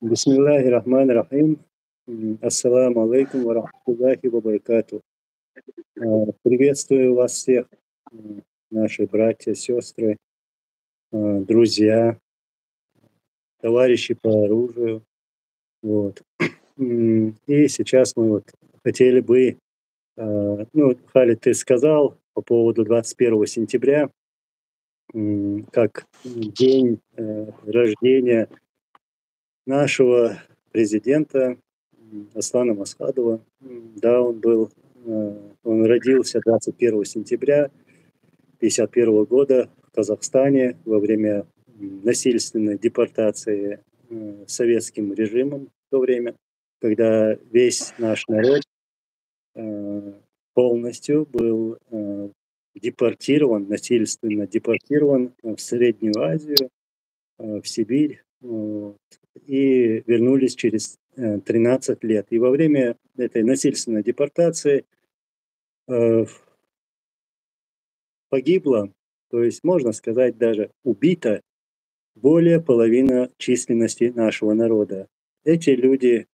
Бисмиллахи рахмани рахим. Ассаламу алейкум ва рахматуллахи ва баракату. Приветствую вас всех, наши братья, сестры, друзья, товарищи по оружию. Вот. И сейчас мы вот хотели бы, Халид, ты сказал по поводу 21 сентября, как день рождения нашего президента Аслана Масхадова. Да, он родился 21 сентября 1951 года в Казахстане во время насильственной депортации советским режимом в то время, когда весь наш народ полностью был депортирован, насильственно депортирован в Среднюю Азию, в Сибирь, и вернулись через 13 лет. И во время этой насильственной депортации погибло, то есть можно сказать даже убито, более половины численности нашего народа. Эти люди,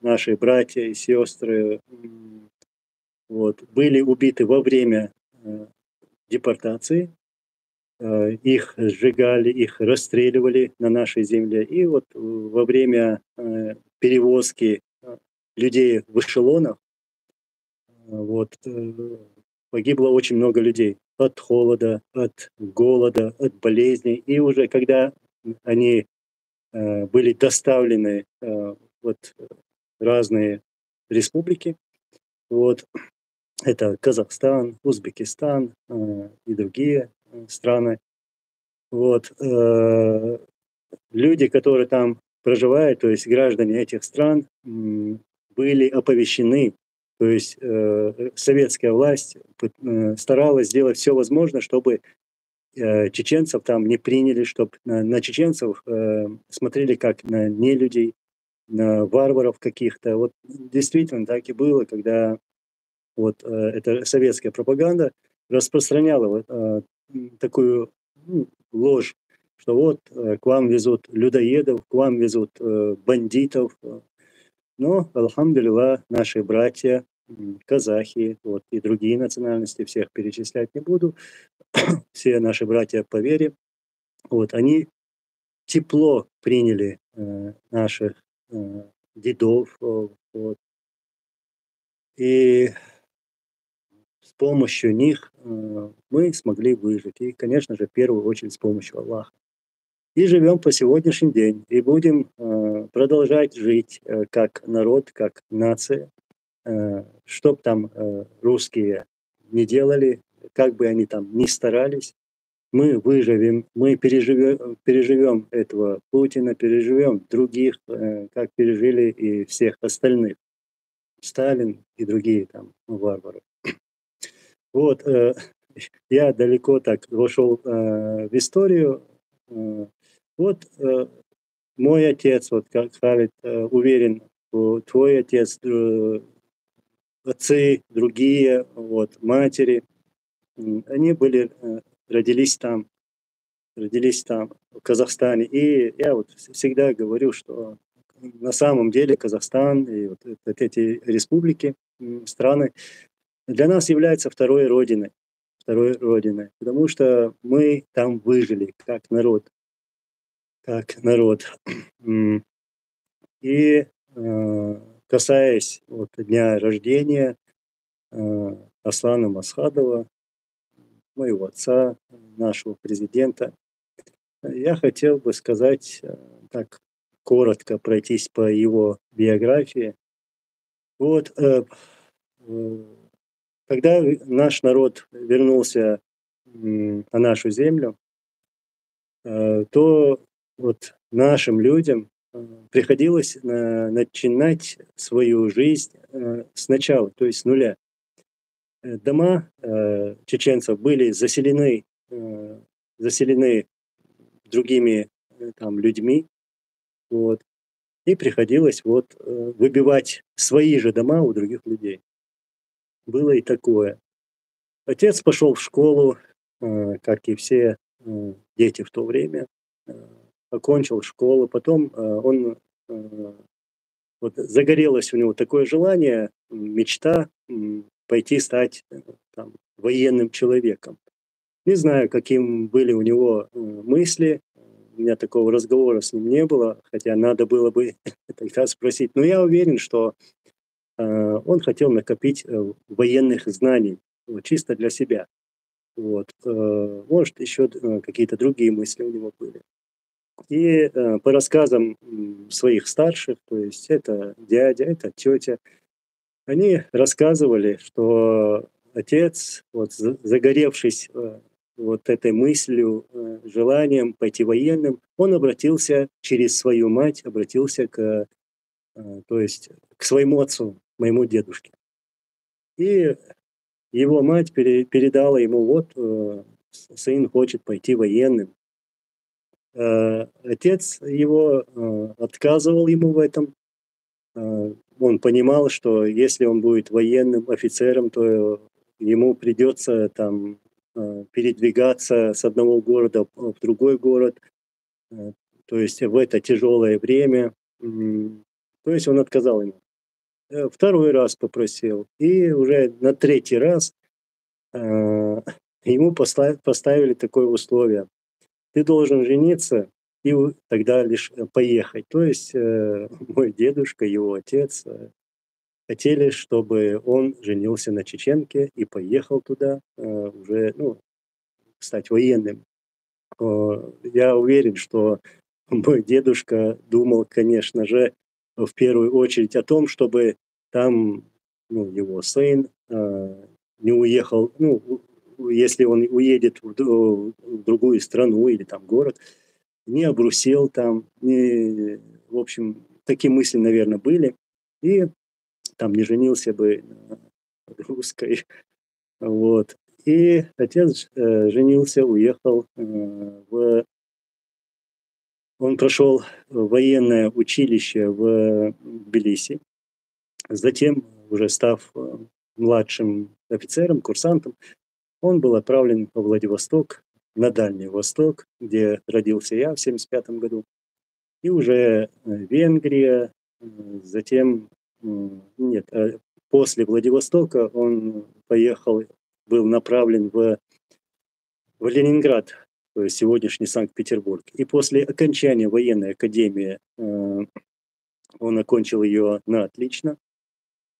наши братья и сестры, были убиты во время депортации. Их сжигали, их расстреливали на нашей земле. И вот во время перевозки людей в эшелонах погибло очень много людей от холода, от голода, от болезней. И уже когда они были доставлены в разные республики, это Казахстан, Узбекистан и другие страны. Люди, которые там проживают, то есть граждане этих стран, были оповещены. То есть советская власть старалась сделать все возможное, чтобы чеченцев там не приняли, чтобы на чеченцев смотрели как на нелюдей, на варваров каких-то. Вот действительно так и было, когда эта советская пропаганда распространяла такую ложь, что к вам везут людоедов, к вам везут бандитов. Но, алхамдулилlah, наши братья, казахи, и другие национальности, всех перечислять не буду, все наши братья по вере, они тепло приняли наших дедов, и с помощью них мы смогли выжить. И, конечно же, в первую очередь с помощью Аллаха. И живем по сегодняшний день. И будем продолжать жить как народ, как нация. Что бы там русские не делали, как бы они там ни старались, мы выживем, мы переживем этого Путина, переживем других, как пережили и всех остальных. Сталин и другие там варвары. Я далеко так вошел в историю. Мой отец, как Халид уверен, твой отец, отцы, другие, матери, они родились там, в Казахстане. И я всегда говорю, что на самом деле Казахстан и эти республики, страны для нас являются второй родиной, потому что мы там выжили как народ. И касаясь дня рождения Аслана Масхадова, моего отца, нашего президента, я хотел бы сказать, так коротко пройтись по его биографии. Когда наш народ вернулся на нашу землю, то нашим людям приходилось начинать свою жизнь сначала, то есть с нуля. Дома чеченцев были заселены другими людьми, и приходилось выбивать свои же дома у других людей. Было и такое. Отец пошел в школу, как и все дети в то время. окончил школу, потом он вот загорелось у него такое желание, мечта пойти стать там, военным человеком. Не знаю, каким были у него мысли. У меня такого разговора с ним не было, хотя надо было бы тогда спросить. Но я уверен, что он хотел накопить военных знаний вот, чисто для себя. Вот. Может, еще какие-то другие мысли у него были. И по рассказам своих старших, то есть это дядя, это тетя, они рассказывали, что отец, вот, загоревшись вот этой мыслью, желанием пойти военным, он обратился через свою мать, обратился то есть к своему отцу, моему дедушке. И его мать передала ему, вот, сын хочет пойти военным. Отец его отказывал ему в этом. Он понимал, что если он будет военным офицером, то ему придется там передвигаться с одного города в другой город, э, то есть в это тяжелое время. То есть он отказал ему. Второй раз попросил, и уже на третий раз ему поставили такое условие: ты должен жениться и тогда лишь поехать. То есть мой дедушка, его отец хотели, чтобы он женился на чеченке и поехал туда уже, ну, стать военным. Я уверен, что мой дедушка думал, конечно же, в первую очередь о том, чтобы там, ну, его сын не уехал, ну, если он уедет в другую страну или там город, не обрусел там, не, в общем, такие мысли, наверное, были. И там не женился бы на русской. Вот. И отец женился, уехал он прошел военное училище в Тбилиси, затем, уже став младшим офицером, курсантом, он был отправлен во Владивосток, на Дальний Восток, где родился я в 1975 году, и уже Венгрия, затем, нет, после Владивостока он поехал, был направлен в Ленинград, то есть сегодняшний Санкт-Петербург. И после окончания военной академии он окончил ее на отлично.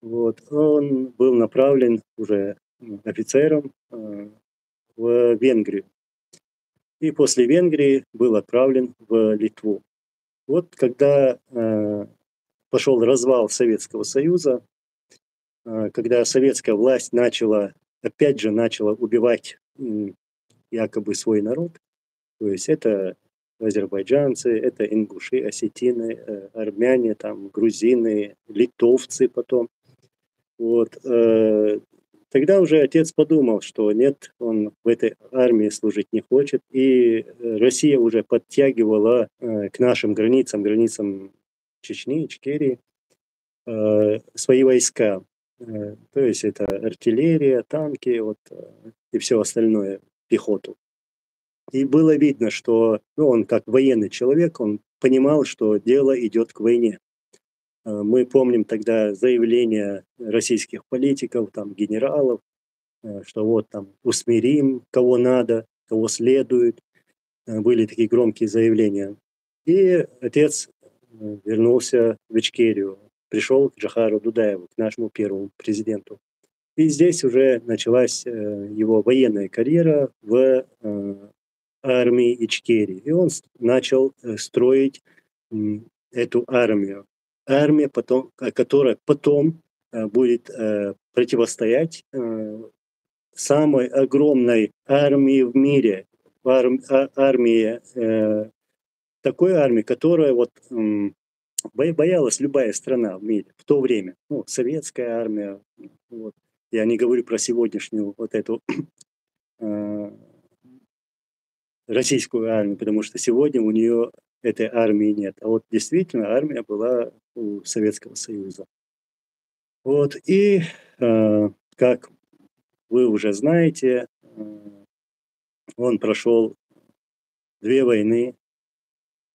Вот. Он был направлен уже офицером в Венгрию. И после Венгрии был отправлен в Литву. Вот когда пошел развал Советского Союза, когда советская власть опять же начала убивать якобы свой народ, то есть это азербайджанцы, это ингуши, осетины, армяне, там, грузины, литовцы потом. Вот. Тогда уже отец подумал, что нет, он в этой армии служить не хочет. И Россия уже подтягивала к нашим границам Чечни, Ичкерии, свои войска. То есть это артиллерия, танки вот, и все остальное, пехоту. И было видно, что ну, он как военный человек, он понимал, что дело идет к войне. Мы помним тогда заявления российских политиков, там, генералов, что вот там усмирим, кого надо, кого следует. Были такие громкие заявления. И отец вернулся в Ичкерию, пришел к Джохару Дудаеву, к нашему первому президенту. И здесь уже началась его военная карьера в армии Ичкерии. И он начал строить эту армию. Армия, которая потом будет противостоять самой огромной армии в мире. Армии, такой армии, которая вот, боялась любая страна в мире в то время. Ну, советская армия. Вот. Я не говорю про сегодняшнюю вот эту российскую армию, потому что сегодня у нее этой армии нет. А вот действительно армия была у Советского Союза. Вот. И как вы уже знаете, он прошел две войны,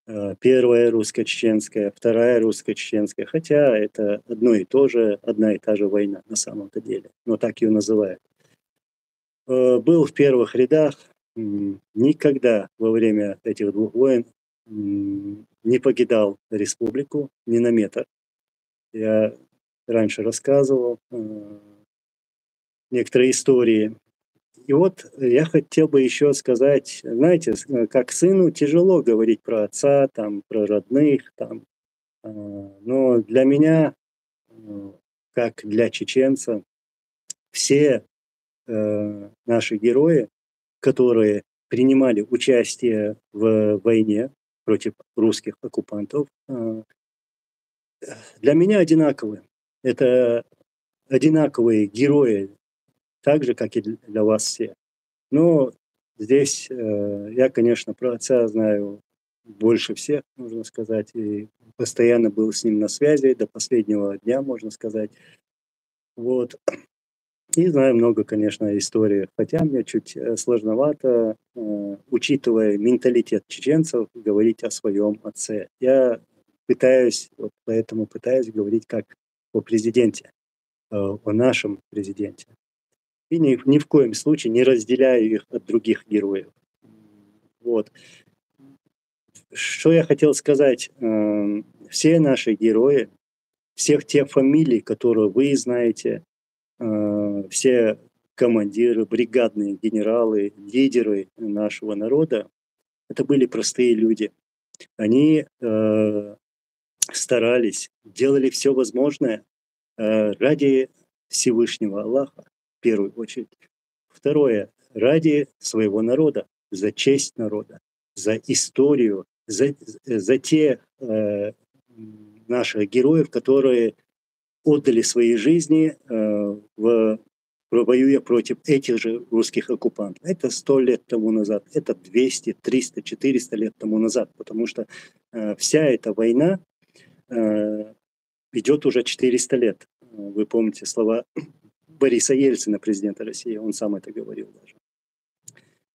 Первая русско-чеченская, вторая русско-чеченская, хотя это одно и то же, одна и та же война на самом-то деле, но так ее называют. Был в первых рядах, никогда во время этих двух войн не покидал республику ни на метр. Я раньше рассказывал некоторые истории. И вот я хотел бы еще сказать, знаете, как сыну тяжело говорить про отца, там, про родных, там, но для меня, как для чеченца, все наши герои, которые принимали участие в войне против русских оккупантов, для меня одинаковы. Это одинаковые герои, так же, как и для вас все. Но здесь я, конечно, про отца знаю больше всех, можно сказать, и постоянно был с ним на связи до последнего дня, можно сказать. Вот. И знаю много, конечно, историй. Хотя мне чуть сложновато, учитывая менталитет чеченцев, говорить о своем отце. Я пытаюсь, вот поэтому пытаюсь говорить как о президенте, о нашем президенте. И ни в коем случае не разделяю их от других героев. Вот. Что я хотел сказать? Все наши герои, всех тех фамилий, которые вы знаете, все командиры, бригадные генералы, лидеры нашего народа, это были простые люди. Они старались, делали все возможное ради Всевышнего Аллаха, в первую очередь. Второе, ради своего народа, за честь народа, за историю, за те наших героев, которые отдали свои жизни, воюя против этих же русских оккупантов. Это 100 лет тому назад, это 200, 300, 400 лет тому назад, потому что вся эта война идет уже 400 лет. Вы помните слова Бориса Ельцина, президента России, он сам это говорил даже.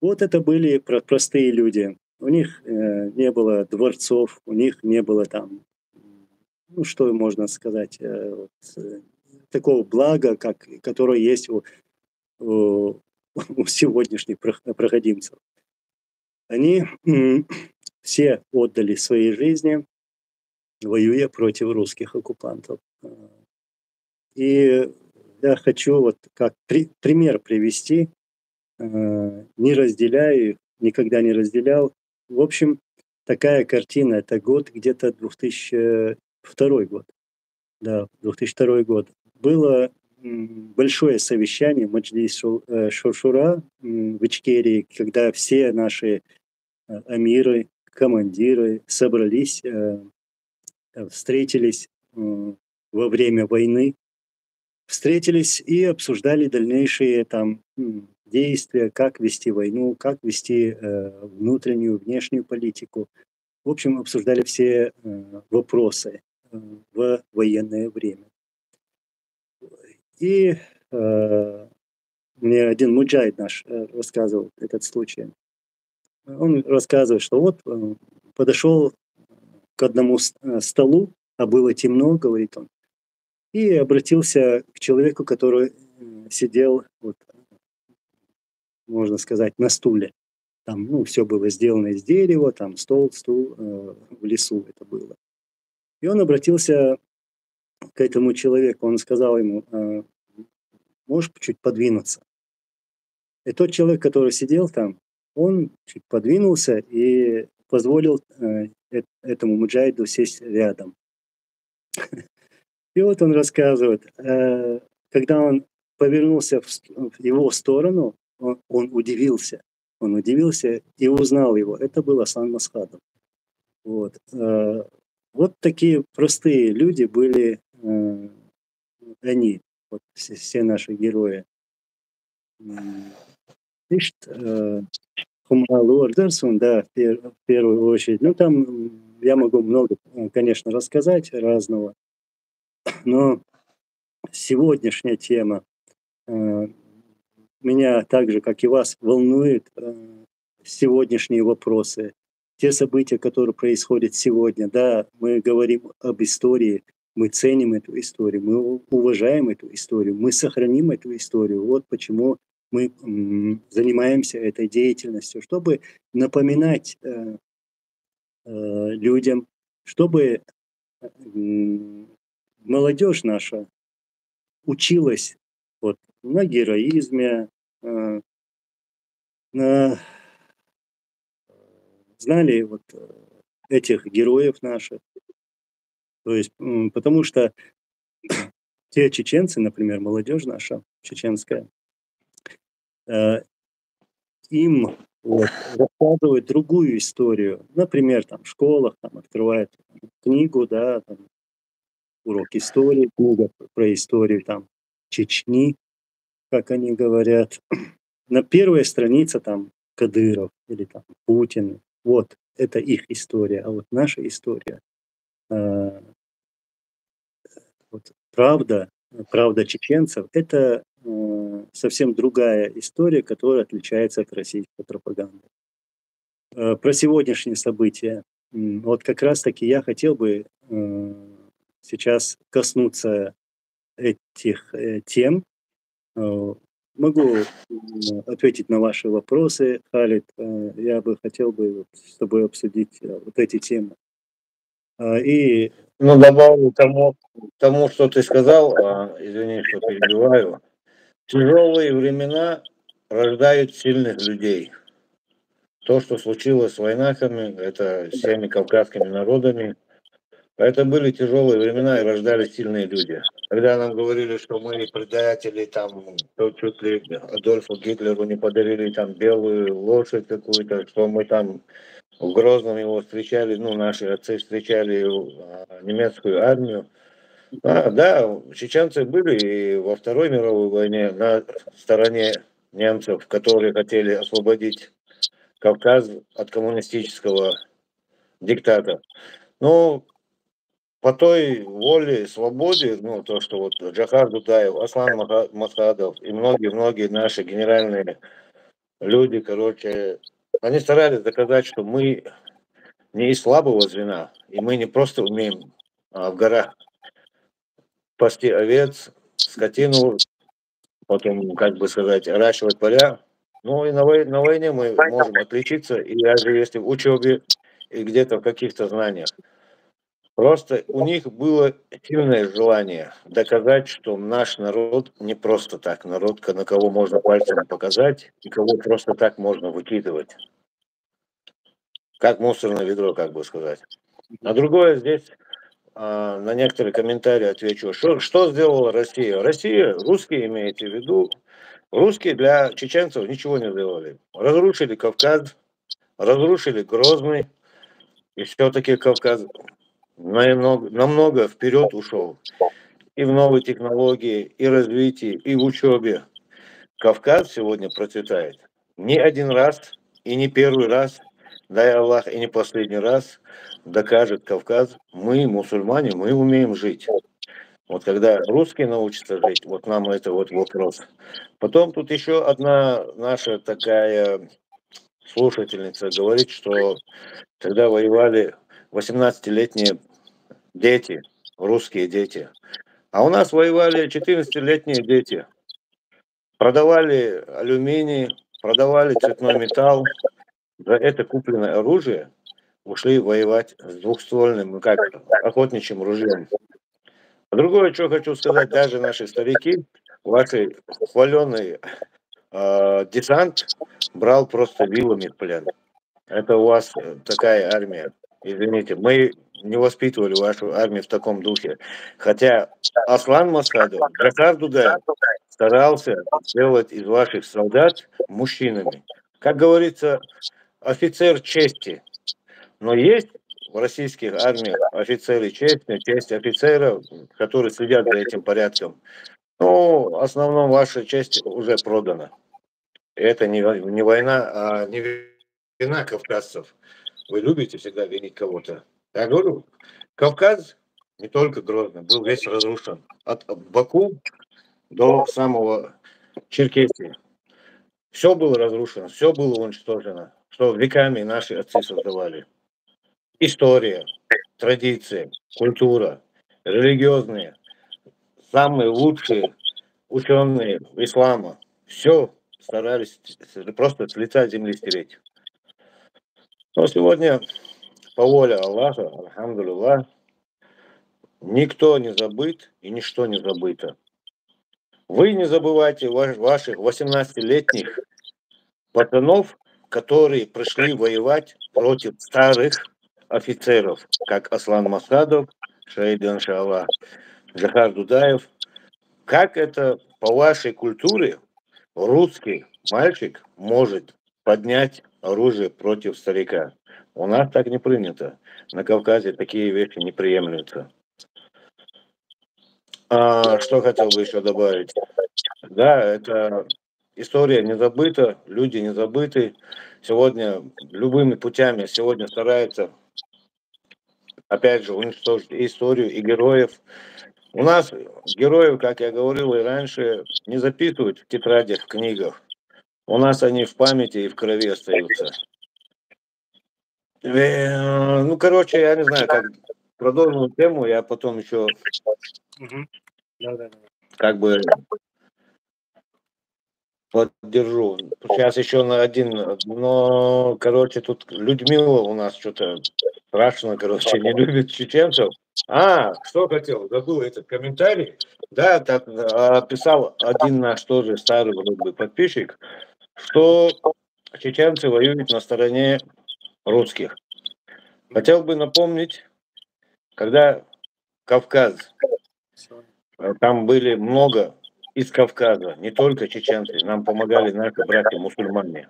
Вот это были простые люди. У них не было дворцов, у них не было там, ну что можно сказать, такого блага, которое есть у сегодняшних проходимцев. Они все отдали свои жизни, воюя против русских оккупантов. И я хочу вот как пример привести, не разделяю их, никогда не разделял. В общем, такая картина, это год где-то 2002 год. Да, 2002 год. Было большое совещание Маджлис Шуршура в Ичкерии, когда все наши амиры, командиры собрались, встретились во время войны, встретились и обсуждали дальнейшие там действия, как вести войну, как вести внутреннюю, внешнюю политику. В общем, обсуждали все вопросы в военное время. И мне один муджахид наш рассказывал этот случай. Он рассказывает, что вот подошел к одному столу, а было темно, говорит он, и обратился к человеку, который сидел, вот, можно сказать, на стуле. Там, ну, все было сделано из дерева, там стол, стул, в лесу это было. И он обратился к этому человеку, он сказал ему, можешь чуть подвинуться? И тот человек, который сидел там, он чуть подвинулся и позволил этому муджахиду сесть рядом. И вот он рассказывает, когда он повернулся в его сторону, он удивился. Он удивился и узнал его. Это был Аслан Масхадов. Вот. Вот такие простые люди были они, вот все наши герои. Пишет Хумралу Ардерсон, да, в первую очередь. Ну, там я могу много, конечно, рассказать разного, но сегодняшняя тема меня так же, как и вас, волнует сегодняшние вопросы. те события, которые происходят сегодня, да, мы говорим об истории, мы ценим эту историю, мы уважаем эту историю, мы сохраним эту историю. Вот почему мы занимаемся этой деятельностью, чтобы напоминать людям, чтобы молодежь наша училась вот, на героизме, на, знали вот этих героев наших. То есть, потому что те чеченцы, например, молодежь наша чеченская, э, им вот, рассказывают другую историю. Например, там в школах там, открывают книгу, да, там, урок истории, книга про историю там, Чечни, как они говорят. На первой странице там Кадыров или там Путин. Вот, это их история. А вот наша история, э, вот правда чеченцев, это совсем другая история, которая отличается от российской пропаганды. Про сегодняшние события. Вот как раз-таки я хотел бы сейчас коснуться этих тем. Э, Могу ответить на ваши вопросы, Халид. Я бы хотел бы вот с тобой обсудить вот эти темы. И Ну, добавлю тому, что ты сказал, извини, что перебиваю. Тяжелые времена рождают сильных людей. То, что случилось с войнаками, это с всеми кавказскими народами, это были тяжелые времена и рождались сильные люди. Когда нам говорили, что мы предатели, там, то чуть ли Адольфу Гитлеру не подарили там белую лошадь какую-то, что мы там в Грозном его встречали, ну, наши отцы встречали немецкую армию. Да, чеченцы были и во Второй мировой войне на стороне немцев, которые хотели освободить Кавказ от коммунистического диктата. Но по той воле, свободе, ну, то, что вот Джахар Дудаев, Аслан Масхадов и многие-многие наши генеральные люди, короче, они старались доказать, что мы не из слабого звена, и мы не просто умеем в горах пасти овец, скотину, потом, как бы сказать, орачивать поля. Ну и на войне мы можем отличиться, и даже если в учебе и где-то в каких-то знаниях. Просто у них было сильное желание доказать, что наш народ не просто так народ, на кого можно пальцем показать, и кого просто так можно выкидывать. Как мусорное ведро, как бы сказать. А другое здесь, на некоторые комментарии отвечу. Что сделала Россия? Россия, русские имеете в виду, русские для чеченцев ничего не сделали. Разрушили Кавказ, разрушили Грозный, и все-таки Кавказ намного вперед ушел. И в новой технологии, и развитии, и в учебе. Кавказ сегодня процветает. Не один раз, и не первый раз, дай Аллах, и не последний раз докажет Кавказ, мы, мусульмане, мы умеем жить. Вот когда русские научатся жить, вот нам это вот вопрос. Потом тут еще одна наша такая слушательница говорит, что когда воевали 18-летние дети, русские дети, а у нас воевали 14-летние дети. Продавали алюминий, продавали цветной металл. За это купленное оружие ушли воевать с двухствольным, ну как, охотничьим ружьем. А другое, что хочу сказать, даже наши старики, ваши хваленый десант брал просто вилами в плен. Это у вас такая армия. Извините, мы не воспитывали вашу армию в таком духе. Хотя Аслан Масхадов, Джакар Дудаев старался сделать из ваших солдат мужчинами. Как говорится, офицер чести. Но есть в российских армиях офицеры чести, часть офицеров, которые следят за этим порядком. Но в основном ваша честь уже продана. Это не война, не вина кавказцев. Вы любите всегда винить кого-то. Я говорю, Кавказ, не только Грозный, был весь разрушен. От Баку до самого Черкесии. Все было разрушено, все было уничтожено, что веками наши отцы создавали. история, традиции, культура, религиозные, самые лучшие ученые ислама. Все старались просто с лица земли стереть. Но сегодня, по воле Аллаха, альхамдулиллах, никто не забыт и ничто не забыто. Вы не забывайте ваших 18-летних пацанов, которые пришли воевать против старых офицеров, как Аслан Масадов, Шаид Иншаллах, Джахар Дудаев. Как это по вашей культуре русский мальчик может поднять оружие против старика? У нас так не принято. На Кавказе такие вещи не приемлются. Что хотел бы еще добавить? Да, это история не забыта, люди не забыты. Сегодня любыми путями сегодня стараются, опять же, уничтожить и историю, и героев. У нас героев, как я говорил и раньше, не записывают в тетрадях, в книгах. У нас они в памяти и в крови остаются. Ну, короче, я не знаю, как продолжим тему, я потом еще как бы поддержу. Сейчас еще на один, но, короче, тут Людмила у нас что-то страшно, короче, не любит чеченцев. Что хотел, забыл этот комментарий. Да, так, писал один наш тоже старый вроде бы подписчик, что чеченцы воюют на стороне русских. Хотел бы напомнить, когда Кавказ, там были много из Кавказа, не только чеченцы, нам помогали наши братья-мусульмане.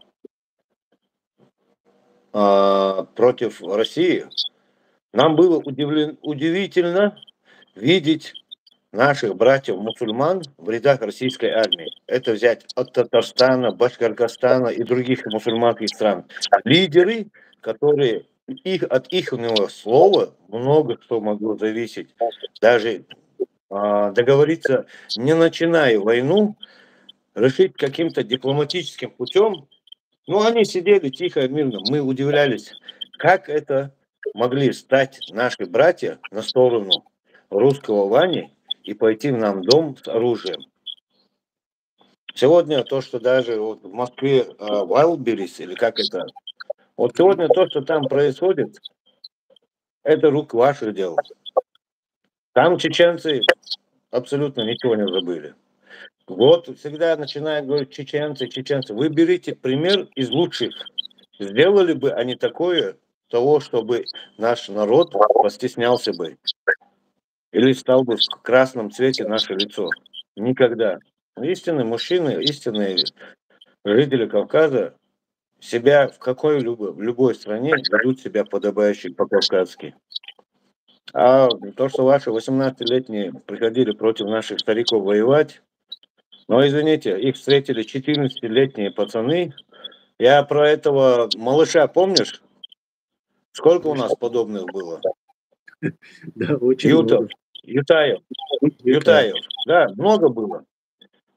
Против России нам было удивительно видеть наших братьев-мусульман в рядах российской армии. Это взять от Татарстана, Башкортостана и других мусульманских стран. Лидеры, которые от их слова много что могло зависеть. Даже договориться, не начиная войну, решить каким-то дипломатическим путем. Ну, они сидели тихо, мирно. Мы удивлялись, как это могли стать наши братья на сторону русского Вани и пойти в нам дом с оружием. Сегодня то, что даже вот в Москве Вайлдберрис, или как это, вот сегодня то, что там происходит, это рук ваших дел. Там чеченцы абсолютно ничего не забыли. Вот всегда начинают говорить чеченцы, чеченцы. Вы берите пример из лучших. Сделали бы они такое, того, чтобы наш народ постеснялся бы. Или стал бы в красном цвете наше лицо. Никогда. Истинные мужчины, истинные жители Кавказа себя в в любой стране ведут себя подобающе по-кавказски. А то, что ваши 18-летние приходили против наших стариков воевать, но, извините, их встретили 14-летние пацаны. Я про этого малыша, помнишь? Сколько у нас подобных было? Да, очень много. Ютаев. Да, много было.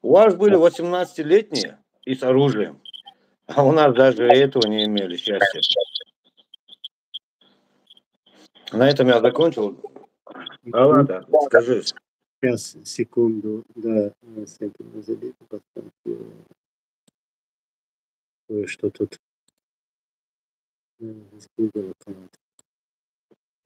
У вас были 18-летние и с оружием, а у нас даже этого не имели счастья. На этом я закончил. Ладно, скажи. Сейчас, секунду, да, кое-что тут с Google аккаунт.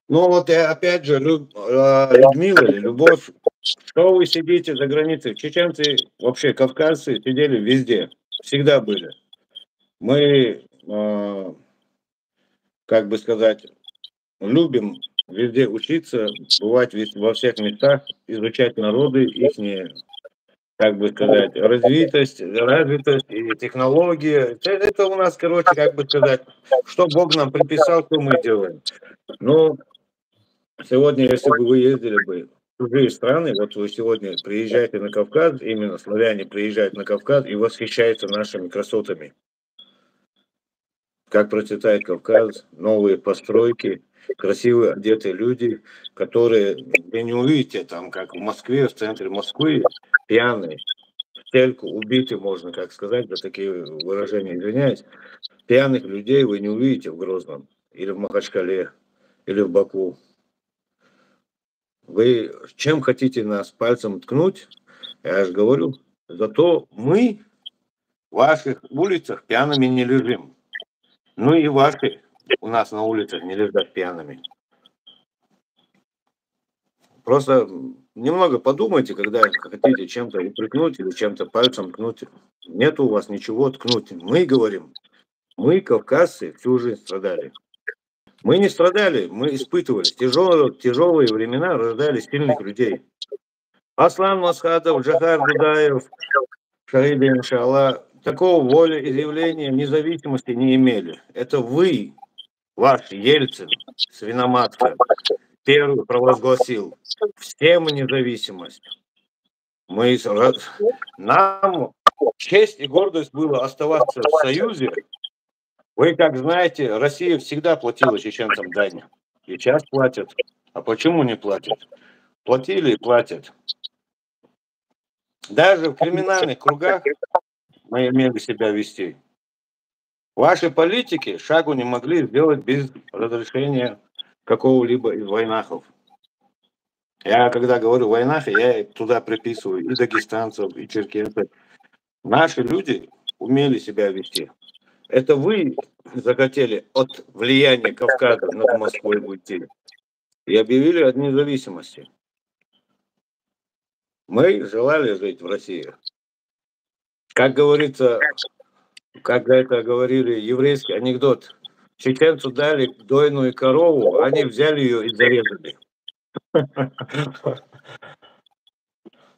Ну вот я опять же, Людмила или Любовь, что вы сидите за границей? Чеченцы, вообще кавказцы сидели везде, всегда были. Мы, как бы сказать, любим везде учиться, бывать во всех местах, изучать народы, их, как бы сказать, развитость и технологии. Это у нас, короче, как бы сказать, что Бог нам приписал, то мы делаем. Но сегодня, если бы вы ездили бы в чужие страны, вот вы сегодня приезжаете на Кавказ, именно славяне приезжают на Кавказ и восхищаются нашими красотами. Как процветает Кавказ, новые постройки, красивые одетые люди, которые, вы не увидите, там, как в Москве, в центре Москвы, пьяные, в стельку убиты, можно как сказать, за такие выражения, извиняюсь. Пьяных людей вы не увидите в Грозном или в Махачкале. или в Баку. Вы чем хотите нас пальцем ткнуть? Я же говорю, зато мы в ваших улицах пьяными не лежим. Ну и ваши у нас на улицах не лежат пьяными. Просто немного подумайте, когда хотите чем-то упрекнуть или чем-то пальцем ткнуть. Нет у вас ничего ткнуть. Мы говорим, мы, кавказцы, всю жизнь страдали. Мы не страдали, мы испытывали. Тяжелые времена рождали сильных людей. Аслан Масхадов, Джахар Дудаев, Шаида Иншалла, такого волеизъявления независимости не имели. Это вы, ваш Ельцин, свиноматка, первый провозгласил всем независимость. Нам честь и гордость было оставаться в Союзе. Вы как знаете, Россия всегда платила чеченцам дань. И сейчас платят. А почему не платят? Платили и платят. Даже в криминальных кругах мы имели себя вести. Ваши политики шагу не могли сделать без разрешения какого-либо из войнахов. Я когда говорю войнахи, я туда приписываю и дагестанцев, и черкесов. Наши люди умели себя вести. Это вы захотели от влияния Кавказа над Москвой уйти и объявили о независимости. Мы желали жить в России. Как говорится, как это говорили, еврейский анекдот. Чеченцу дали дойную корову, они взяли ее и зарезали.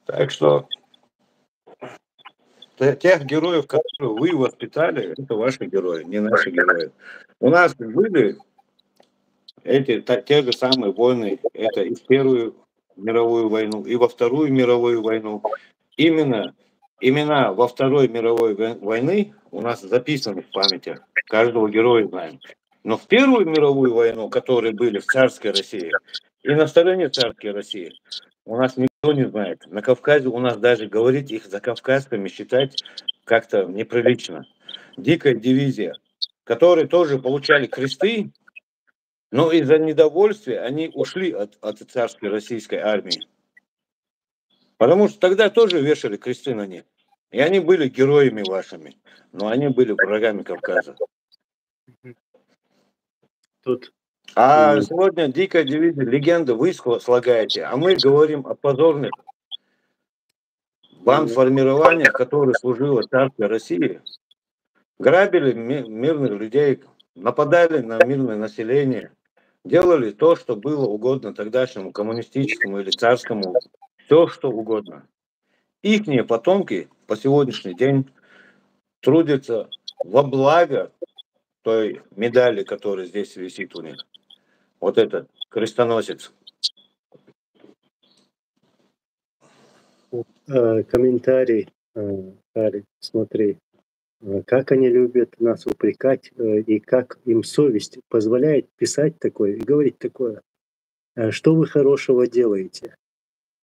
Так что тех героев, которые вы воспитали, это ваши герои, не наши герои. У нас были те же самые войны, это и в Первую мировую войну, и во Вторую мировую войну. Имена во Второй мировой войны у нас записаны в памяти. Каждого героя знаем. Но в Первую мировую войну, которые были в царской России, и на стороне царской России, у нас никто не знает. На Кавказе у нас даже говорить их закавказскими считать как-то неприлично. Дикая дивизия, которые тоже получали кресты, но из-за недовольствия они ушли от царской российской армии. Потому что тогда тоже вешали кресты на них. И они были героями вашими, но они были врагами Кавказа. А сегодня дикая дивизия, легенда вы слагаете, а мы говорим о позорных бандформированиях, которые служила царской России. Грабили мирных людей, нападали на мирное население, делали то, что было угодно тогдашнему коммунистическому или царскому, все, что угодно. Ихние потомки по сегодняшний день трудятся во благо той медали, которая здесь висит у них. Вот этот крестоносец. Комментарий, Харри, смотри, как они любят нас упрекать и как им совесть позволяет писать такое и говорить такое. Что вы хорошего делаете?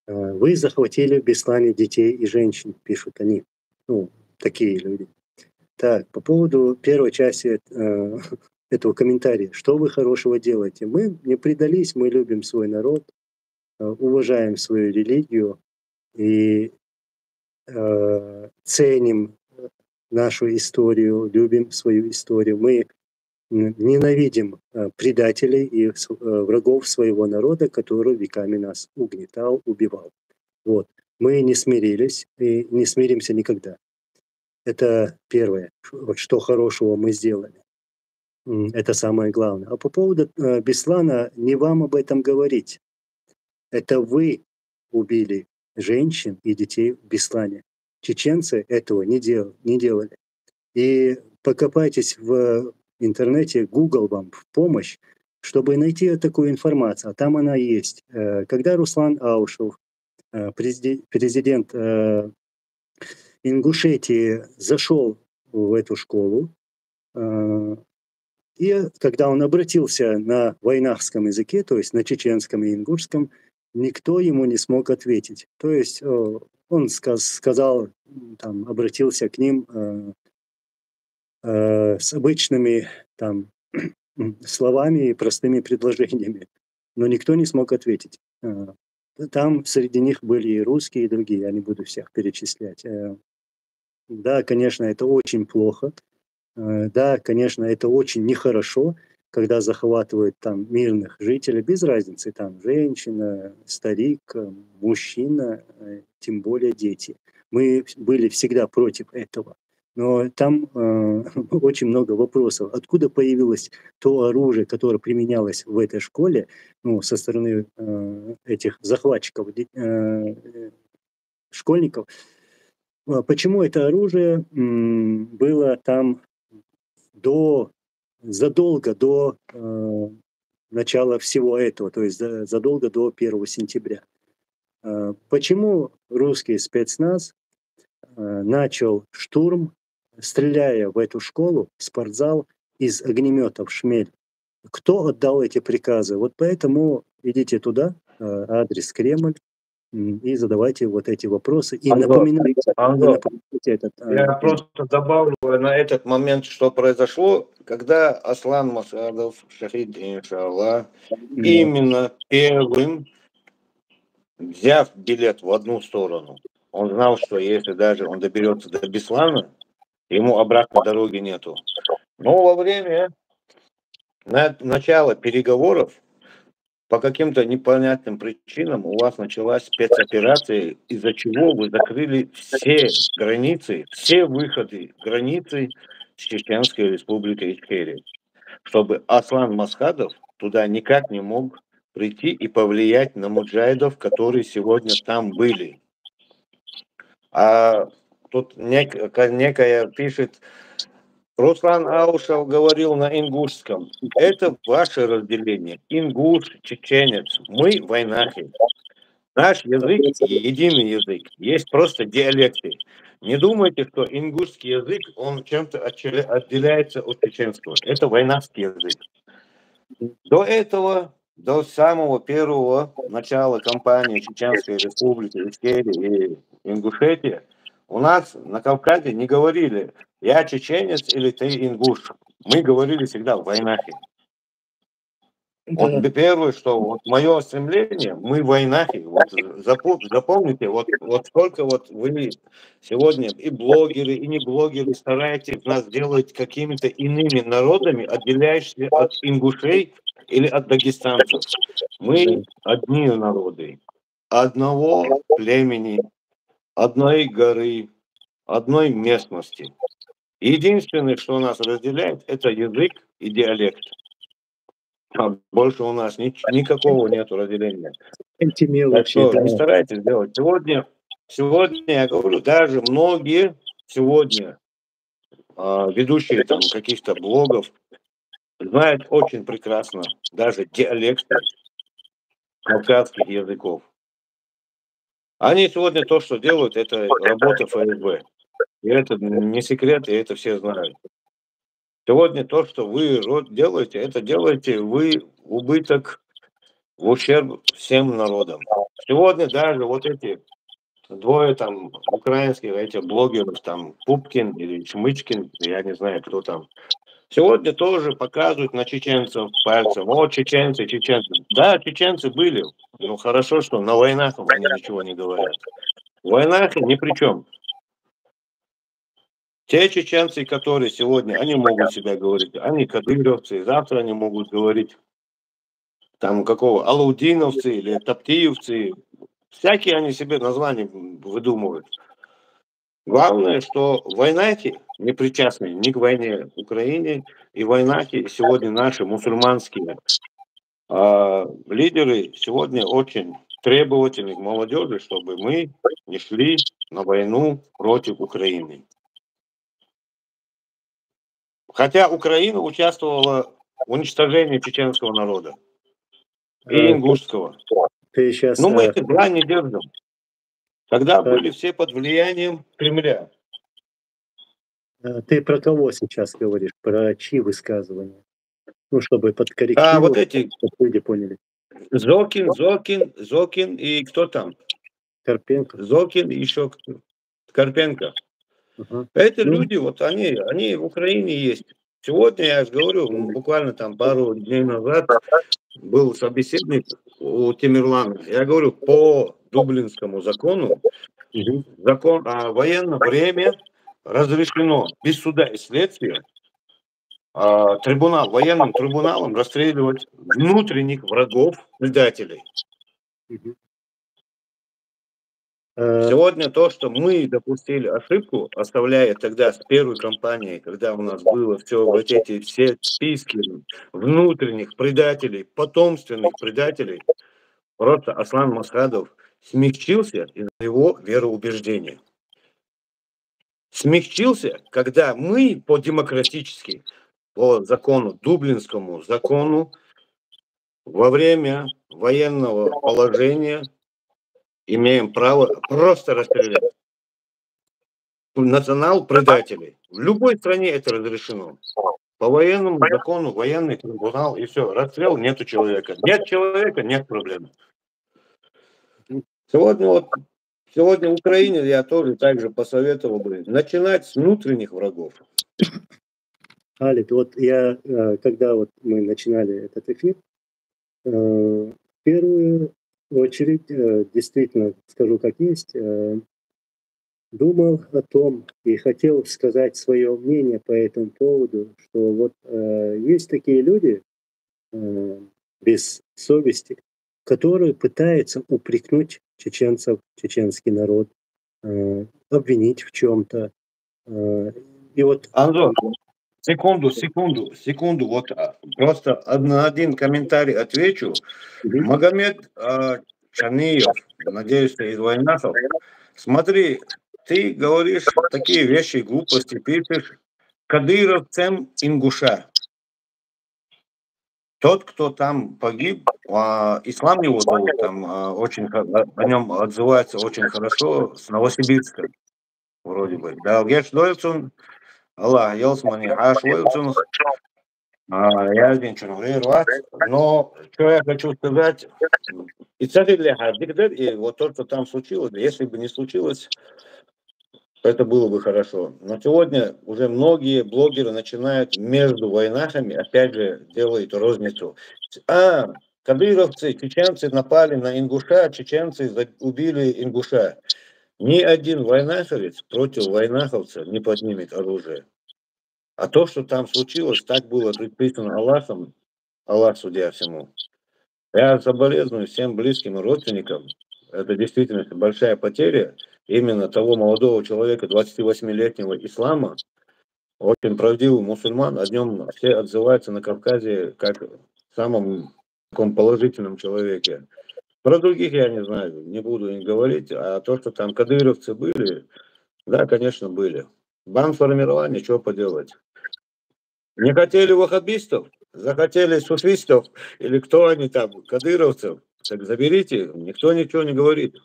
Вы захватили в Беслане детей и женщин, пишут они. Ну, такие люди. Так, по поводу первой части этого комментария. Что вы хорошего делаете? Мы не предались, мы любим свой народ, уважаем свою религию и ценим нашу историю, любим свою историю. Мы ненавидим предателей и врагов своего народа, который веками нас угнетал, убивал. Вот. Мы не смирились и не смиримся никогда. Это первое, что хорошего мы сделали. Это самое главное. А по поводу Беслана, не вам об этом говорить. Это вы убили женщин и детей в Беслане. Чеченцы этого не делали. И покопайтесь в интернете, Google вам в помощь, чтобы найти такую информацию. А там она есть. Когда Руслан Аушев, президент Ингушетии, зашел в эту школу, и когда он обратился на войнахском языке, то есть на чеченском и ингушском, никто ему не смог ответить. То есть он сказал, там, обратился к ним с обычными там, словами и простыми предложениями, но никто не смог ответить. Там среди них были и русские, и другие, я не буду всех перечислять. Да, конечно, это очень плохо. Да, конечно, это очень нехорошо, когда захватывают там мирных жителей, без разницы, там женщина, старик, мужчина, тем более дети. Мы были всегда против этого. Но там очень много вопросов. Откуда появилось то оружие, которое применялось в этой школе, ну, со стороны этих захватчиков, школьников? Почему это оружие было там до задолго до начала всего этого, то есть задолго до 1 сентября? Почему русский спецназ начал штурм, стреляя в эту школу, в спортзал из огнеметов «Шмель»? Кто отдал эти приказы? Вот поэтому идите туда, адрес Кремль, и задавайте вот эти вопросы. И напоминайте этот. Я просто добавлю на этот момент, что произошло, когда Аслан Масхадов, шахид, иншаллах, именно первым, взяв билет в одну сторону, он знал, что если даже он доберется до Беслана, ему обратной дороги нету. Но во время начала переговоров по каким-то непонятным причинам у вас началась спецоперация, из-за чего вы закрыли все границы, все выходы границы с Чеченской Республикой Ичкерия, чтобы Аслан Масхадов туда никак не мог прийти и повлиять на муджахидов, которые сегодня там были. А тут некая пишет, Руслан Аушев говорил на ингушском. Это ваше разделение. Ингуш, чеченец. Мы войнахи. Наш язык единый язык. Есть просто диалекты. Не думайте, что ингушский язык, он чем-то отделяется от чеченского. Это войнахский язык. До этого, до самого первого начала кампании Чеченской Республики, Ичкерия и Ингушетия, у нас на Кавказе не говорили «я чеченец» или «ты ингуш». Мы говорили всегда «войнахи». Вот первое, что вот мое стремление, мы войнахи. Вот запомните, вот сколько вот вы сегодня и блогеры, и не блогеры стараетесь нас делать какими-то иными народами, отделяющими от ингушей или от дагестанцев. Мы одни народы, одного племени, одной горы, одной местности. Единственное, что нас разделяет, это язык и диалект. Больше у нас никакого нету разделения. Так что не старайтесь делать. Сегодня я говорю, даже многие сегодня ведущие там каких-то блогов знают очень прекрасно даже диалекты кавказских языков. Они сегодня то, что делают, это работа ФСБ. И это не секрет, и это все знают. Сегодня то, что вы делаете, это делаете вы в убыток, в ущерб всем народам. Сегодня даже вот эти двое там украинских этих блогеров, там Пупкин или Чмычкин, я не знаю, кто там, сегодня тоже показывают на чеченцев пальцем. Вот чеченцы, чеченцы. Да, чеченцы были, но хорошо, что на войнах они ничего не говорят. В войнах ни при чем. Те чеченцы, которые сегодня, они могут себя говорить, они кадыровцы, завтра они могут говорить, там какого, алаудиновцы или таптиевцы, всякие они себе названия выдумывают. Главное, что войнаки не причастны ни к войне в Украине, и войнаки сегодня наши мусульманские лидеры сегодня очень требовательны к молодежи, чтобы мы не шли на войну против Украины. Хотя Украина участвовала в уничтожении чеченского народа и ингушского. Но мы эти дела не держим. Тогда были все под влиянием Кремля. Ты про кого сейчас говоришь? Про чьи высказывания? Ну, чтобы подкорректировать, вот эти, чтобы люди поняли. Зокин и кто там? Карпенко. Зокин и еще Карпенко. Ага. Это люди, вот они в Украине есть. сегодня, я же говорю, буквально там пару дней назад был собеседник у Тимирлана. Я говорю, по Дублинскому закону, Мгм. закон о военное время разрешено без суда и следствия военным трибуналом расстреливать внутренних врагов, предателей. Мгм. Сегодня то, что мы допустили ошибку, оставляя тогда с первой кампанией, когда у нас было вот эти все списки внутренних предателей, потомственных предателей, просто Аслан Масхадов смягчился из-за его вероубеждения. Смягчился, когда мы по-демократически, по закону, Дублинскому закону, во время военного положения имеем право просто расстрелять национал-предателей. В любой стране это разрешено. По военному закону, военный трибунал, и все. Расстрел, нету человека. Нет человека, нет проблем. Сегодня в Украине я тоже также посоветовал бы начинать с внутренних врагов. Алит, вот я, когда вот мы начинали этот эфир, в первую очередь, действительно скажу как есть, думал о том и хотел сказать свое мнение по этому поводу, что вот есть такие люди без совести, которые пытаются упрекнуть чеченцев, чеченский народ, обвинить в чем-то. И вот Антон, секунду, вот просто на один комментарий отвечу. Мгм. Магомед Чаниев, надеюсь, ты из Войнахов. Смотри, ты говоришь такие вещи, глупости, пишешь кадыровцем ингуша. Тот, кто там погиб, Ислам его зовут, там о нем отзывается очень хорошо, с Новосибирска, вроде бы. Да, Геш Дойцун, Аллах, Елсмани, Хаш Дойцун, Яздин Чунгрирвац. Но что я хочу сказать, и вот то, что там случилось, если бы не случилось, это было бы хорошо. Но сегодня уже многие блогеры начинают между войнахами, опять же, делают розницу. Кадыровцы, чеченцы напали на ингуша, чеченцы убили ингуша. Ни один войнаховец против войнаховца не поднимет оружие. А то, что там случилось, так было предписано Аллахом, Аллах судья всему. Я соболезную всем близким и родственникам. Это действительно большая потеря именно того молодого человека, 28-летнего ислама, очень правдивый мусульман. О нем все отзываются на Кавказе как самом таком положительном человеке. Про других я не знаю, не буду им говорить. А то, что там кадыровцы были, да, конечно, были. Бандформирование, что поделать. Не хотели ваххабистов, захотели суфистов, или кто они там, кадыровцев, так заберите, никто ничего не говорит.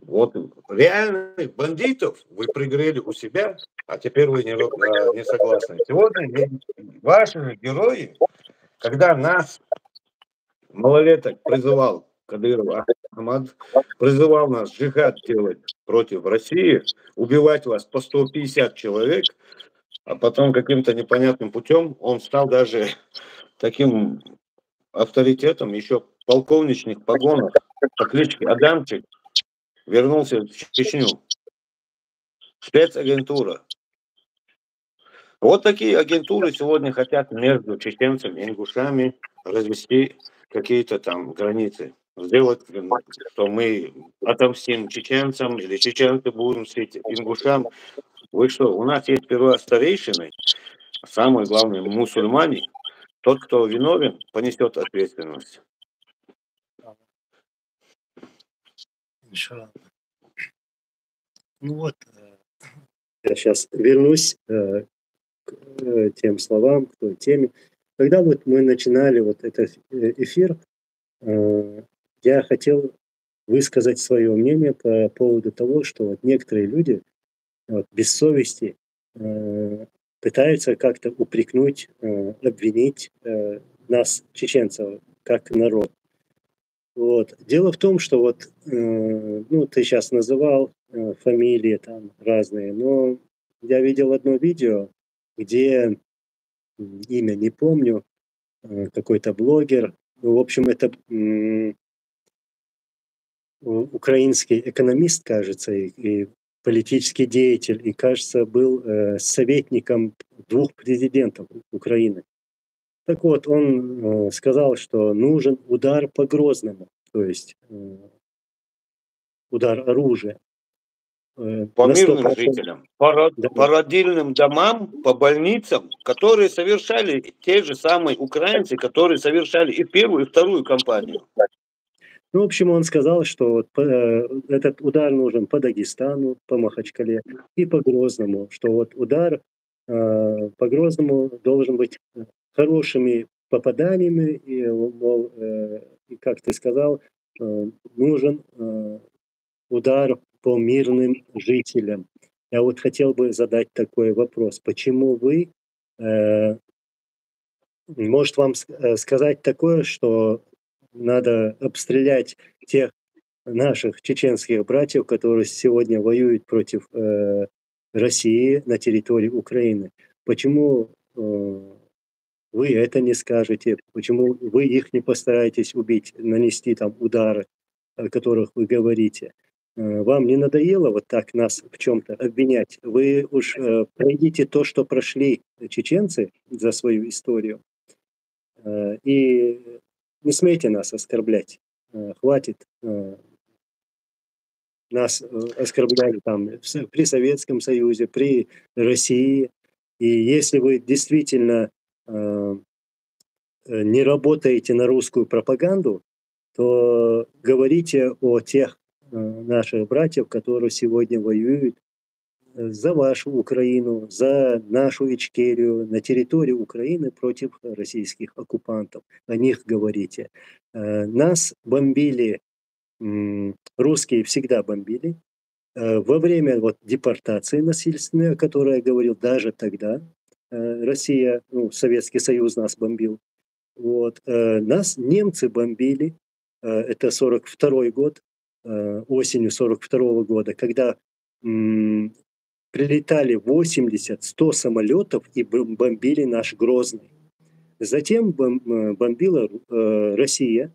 Вот реальных бандитов вы пригрели у себя, а теперь вы не согласны. Сегодня ваши же герои, когда нас, малолеток, призывал Кадыров Ахмад, призывал нас джихад делать против России, убивать вас по 150 человек, а потом каким-то непонятным путем он стал даже таким авторитетом, еще полковничных погонах по кличке Адамчик, вернулся в Чечню. Спецагентура. Вот такие агентуры сегодня хотят между чеченцами и ингушами развести какие-то там границы. Сделать, что мы отомстим чеченцам, или чеченцы будем мстить ингушам. Вы что, у нас есть первостарейшины, самые главные мусульмане. Тот, кто виновен, понесет ответственность. Иншаллах. Ну вот, я сейчас вернусь к тем словам, к той теме. Когда вот мы начинали вот этот эфир, я хотел высказать свое мнение по поводу того, что вот некоторые люди вот, без совести пытаются как-то упрекнуть, обвинить нас, чеченцев, как народ. Вот. Дело в том, что вот, ну, ты сейчас называл фамилии там разные, но я видел одно видео, где имя не помню, какой-то блогер. Ну, в общем, это украинский экономист, кажется, и политический деятель, и, кажется, был советником 2 президентов Украины. Так вот, он сказал, что нужен удар по Грозному, то есть удар оружия. По На мирным 100%. жителям, Да, по родильным домам, по больницам, которые совершали те же самые украинцы, которые совершали и первую, и вторую кампанию. ну, в общем, он сказал, что вот этот удар нужен по Дагестану, по Махачкале и по Грозному, что вот удар по Грозному должен быть хорошими попаданиями, и, мол, и как ты сказал, нужен удар по мирным жителям. Я вот хотел бы задать такой вопрос. Почему вы, э, может вам сказать такое, что надо обстрелять тех наших чеченских братьев, которые сегодня воюют против России на территории Украины? Почему вы это не скажете? Почему вы их не постараетесь убить, нанести там удары, о которых вы говорите? Вам не надоело вот так нас в чем-то обвинять? Вы уж пройдите то, что прошли чеченцы за свою историю, и не смейте нас оскорблять. Хватит. Нас оскорбляли там при Советском Союзе, при России. И если вы действительно не работаете на русскую пропаганду, то говорите о тех наших братьев, которые сегодня воюют за вашу Украину, за нашу Ичкерию, на территории Украины против российских оккупантов. О них говорите. Нас бомбили, русские всегда бомбили. Во время вот депортации насильственной, о которой я говорил, даже тогда Россия, ну, Советский Союз нас бомбил. Вот. Нас немцы бомбили, это 42 год, осенью 42 года, когда прилетали 80-100 самолетов и бомбили наш Грозный. Затем бомбила Россия,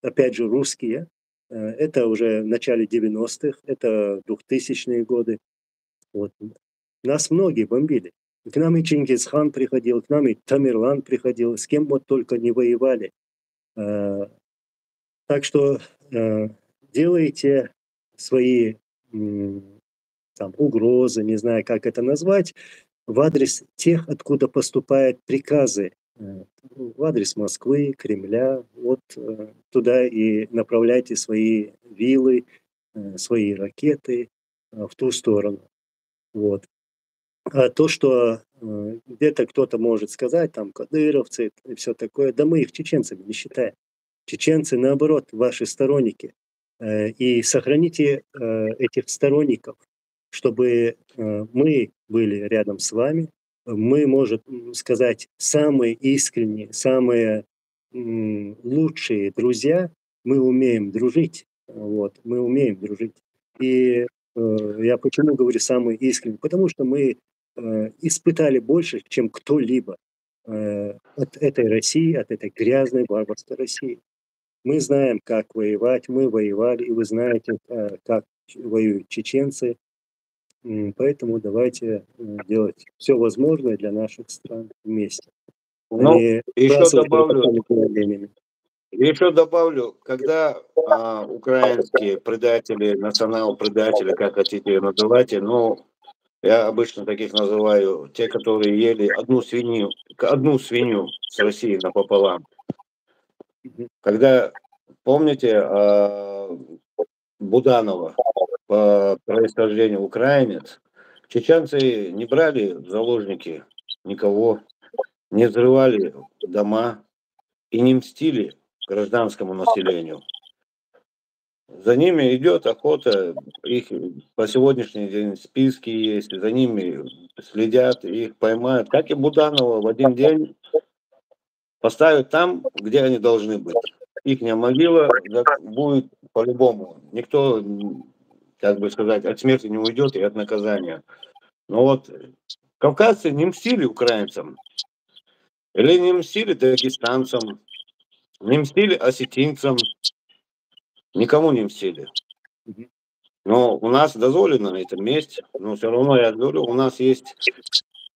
опять же русские, это уже в начале 90-х, это 2000-е годы. Вот. Нас многие бомбили. К нам и Чингисхан приходил, к нам и Тамерлан приходил, с кем вот только не воевали. Так что делайте свои там, угрозы, не знаю, как это назвать, в адрес тех, откуда поступают приказы, в адрес Москвы, Кремля. Вот туда и направляйте свои вилы, свои ракеты в ту сторону. Вот. А то, что где-то кто-то может сказать, там, кадыровцы и все такое, да мы их чеченцами не считаем. Чеченцы, наоборот, ваши сторонники. И сохраните этих сторонников, чтобы мы были рядом с вами. Мы, может сказать, самые искренние, самые лучшие друзья. Мы умеем дружить. Вот, мы умеем дружить. И я почему говорю самые искренние? Потому что мы испытали больше, чем кто-либо от этой России, от этой грязной варварской России. Мы знаем, как воевать, мы воевали, и вы знаете, как воюют чеченцы. Поэтому давайте делать все возможное для наших стран вместе, а Ну, не еще сбрасывать добавлю, такими заявлениями. когда украинские предатели, национал-предатели, как хотите называйте, но я обычно таких называю, те, которые ели одну свинью с Россией напополам. Мгм. Когда, помните, Буданова по происхождению украинец, чеченцы не брали в заложники никого, не взрывали дома и не мстили гражданскому населению. За ними идет охота, их по сегодняшний день списки есть, за ними следят, их поймают. Как и Буданова в один день поставят там, где они должны быть. Ихняя могила будет по-любому. Никто, как бы сказать, от смерти не уйдет и от наказания. Но вот кавказцы не мстили украинцам. Или не мстили дагестанцам, не мстили осетинцам, никому не мстили. Мгм. Но у нас дозволено на этом месте, но все равно, я говорю, у нас есть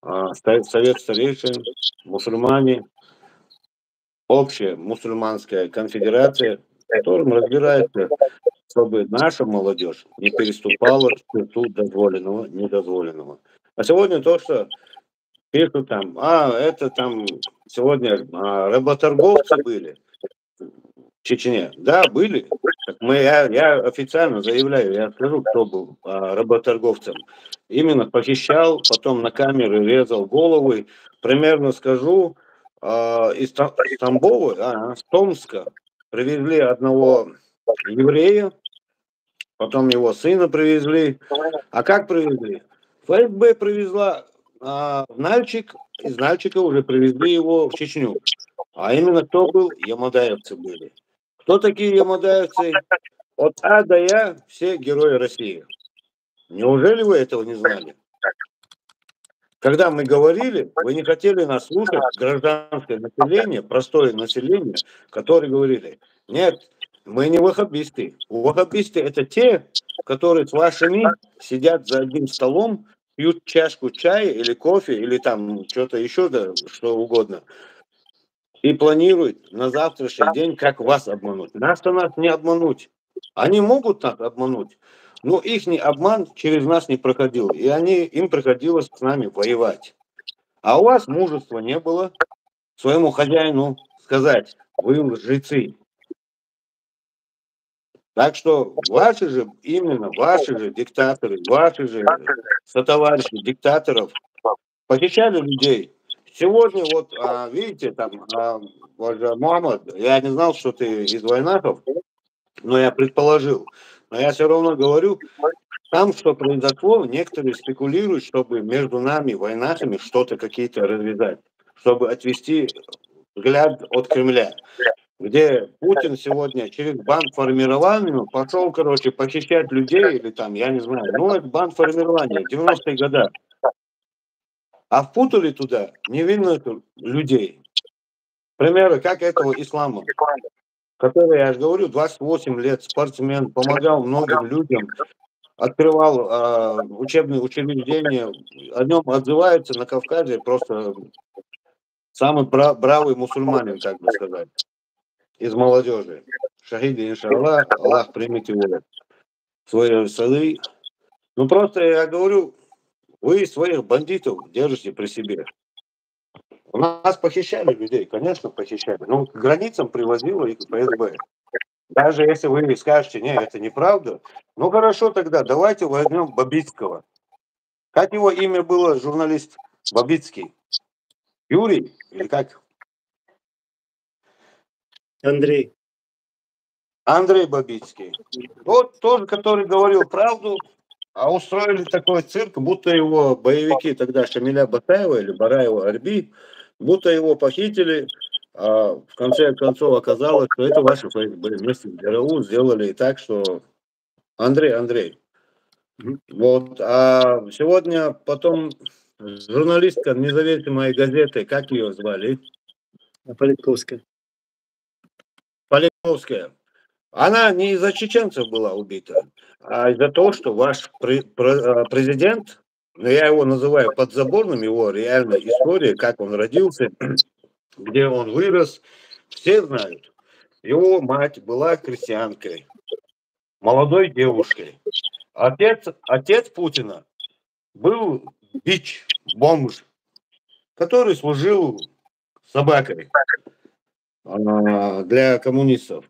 совет старейшин, мусульмане, общая мусульманская конфедерация, в котором разбирается, чтобы наша молодежь не переступала черту дозволенного, недозволенного. А сегодня то, что пишут там, это там сегодня работорговцы были в Чечне. Да, были. Так я официально заявляю, я скажу, кто был работорговцем. Именно похищал, потом на камеры резал головы. Примерно скажу, из Тамбова, с Томска привезли одного еврея, потом его сына привезли. А как привезли? ФСБ привезла в Нальчик, из Нальчика уже привезли его в Чечню. А именно кто был? Ямадаевцы были. Кто такие ямадаевцы? От А до Я все герои России. Неужели вы этого не знали? Когда мы говорили, вы не хотели нас слушать, гражданское население, простое население, которые говорили, нет, мы не ваххабисты. Ваххабисты это те, которые с вашими сидят за одним столом, пьют чашку чая или кофе, или там что-то еще, да, что угодно, и планируют на завтрашний день, как вас обмануть. Нас-то не обмануть. Они могут нас обмануть, но их обман через нас не проходил, и им приходилось с нами воевать. А у вас мужества не было своему хозяину сказать, вы лжецы. Так что именно ваши же диктаторы, ваши же сотоварищи диктаторов похищали людей. Сегодня вот, видите, там, Мухаммад, я не знал, что ты из войнаков, но я предположил. Но я все равно говорю, там, что произошло, некоторые спекулируют, чтобы между нами, войнахами, что-то какие-то развязать, чтобы отвести взгляд от Кремля, где Путин сегодня через бандформирование пошел, короче, похищать людей, или там, я не знаю, ну, это бандформирование, 90-е годы. А впутали туда невинных людей. Примеры, как этого ислама, который, я же говорю, 28 лет спортсмен, помогал многим людям, открывал учебные учреждения, о нем отзываются на Кавказе просто самый бравый мусульманин, как бы сказать, из молодежи. Шахиды, иншаллах, Аллах примет его в свои сады. Ну просто я говорю, вы своих бандитов держите при себе. У нас похищали людей, конечно, похищали. Но к границам привозило их ФСБ. Даже если вы скажете, нет, это неправда, ну хорошо тогда, давайте возьмем Бабицкого. Как его имя было, журналист Бабицкий? Юрий? Или как? Андрей. Андрей Бабицкий. Вот тоже, который говорил правду, а устроили такой цирк, будто его боевики тогда Шамиля Батаева или Бараева Арби, будто его похитили, а в конце концов оказалось, что это ваши ФСБ вместе с ГРУ сделали так, что Андрей. Вот, а сегодня потом журналистка независимой газеты, как ее звали? Политковская. Полиновская. Она не из-за чеченцев была убита, а из-за того, что ваш президент, ну, я его называю подзаборным, его реальная история, как он родился, где он вырос, все знают. Его мать была крестьянкой, молодой девушкой. Отец Путина был бич, бомж, который служил собакой для коммунистов.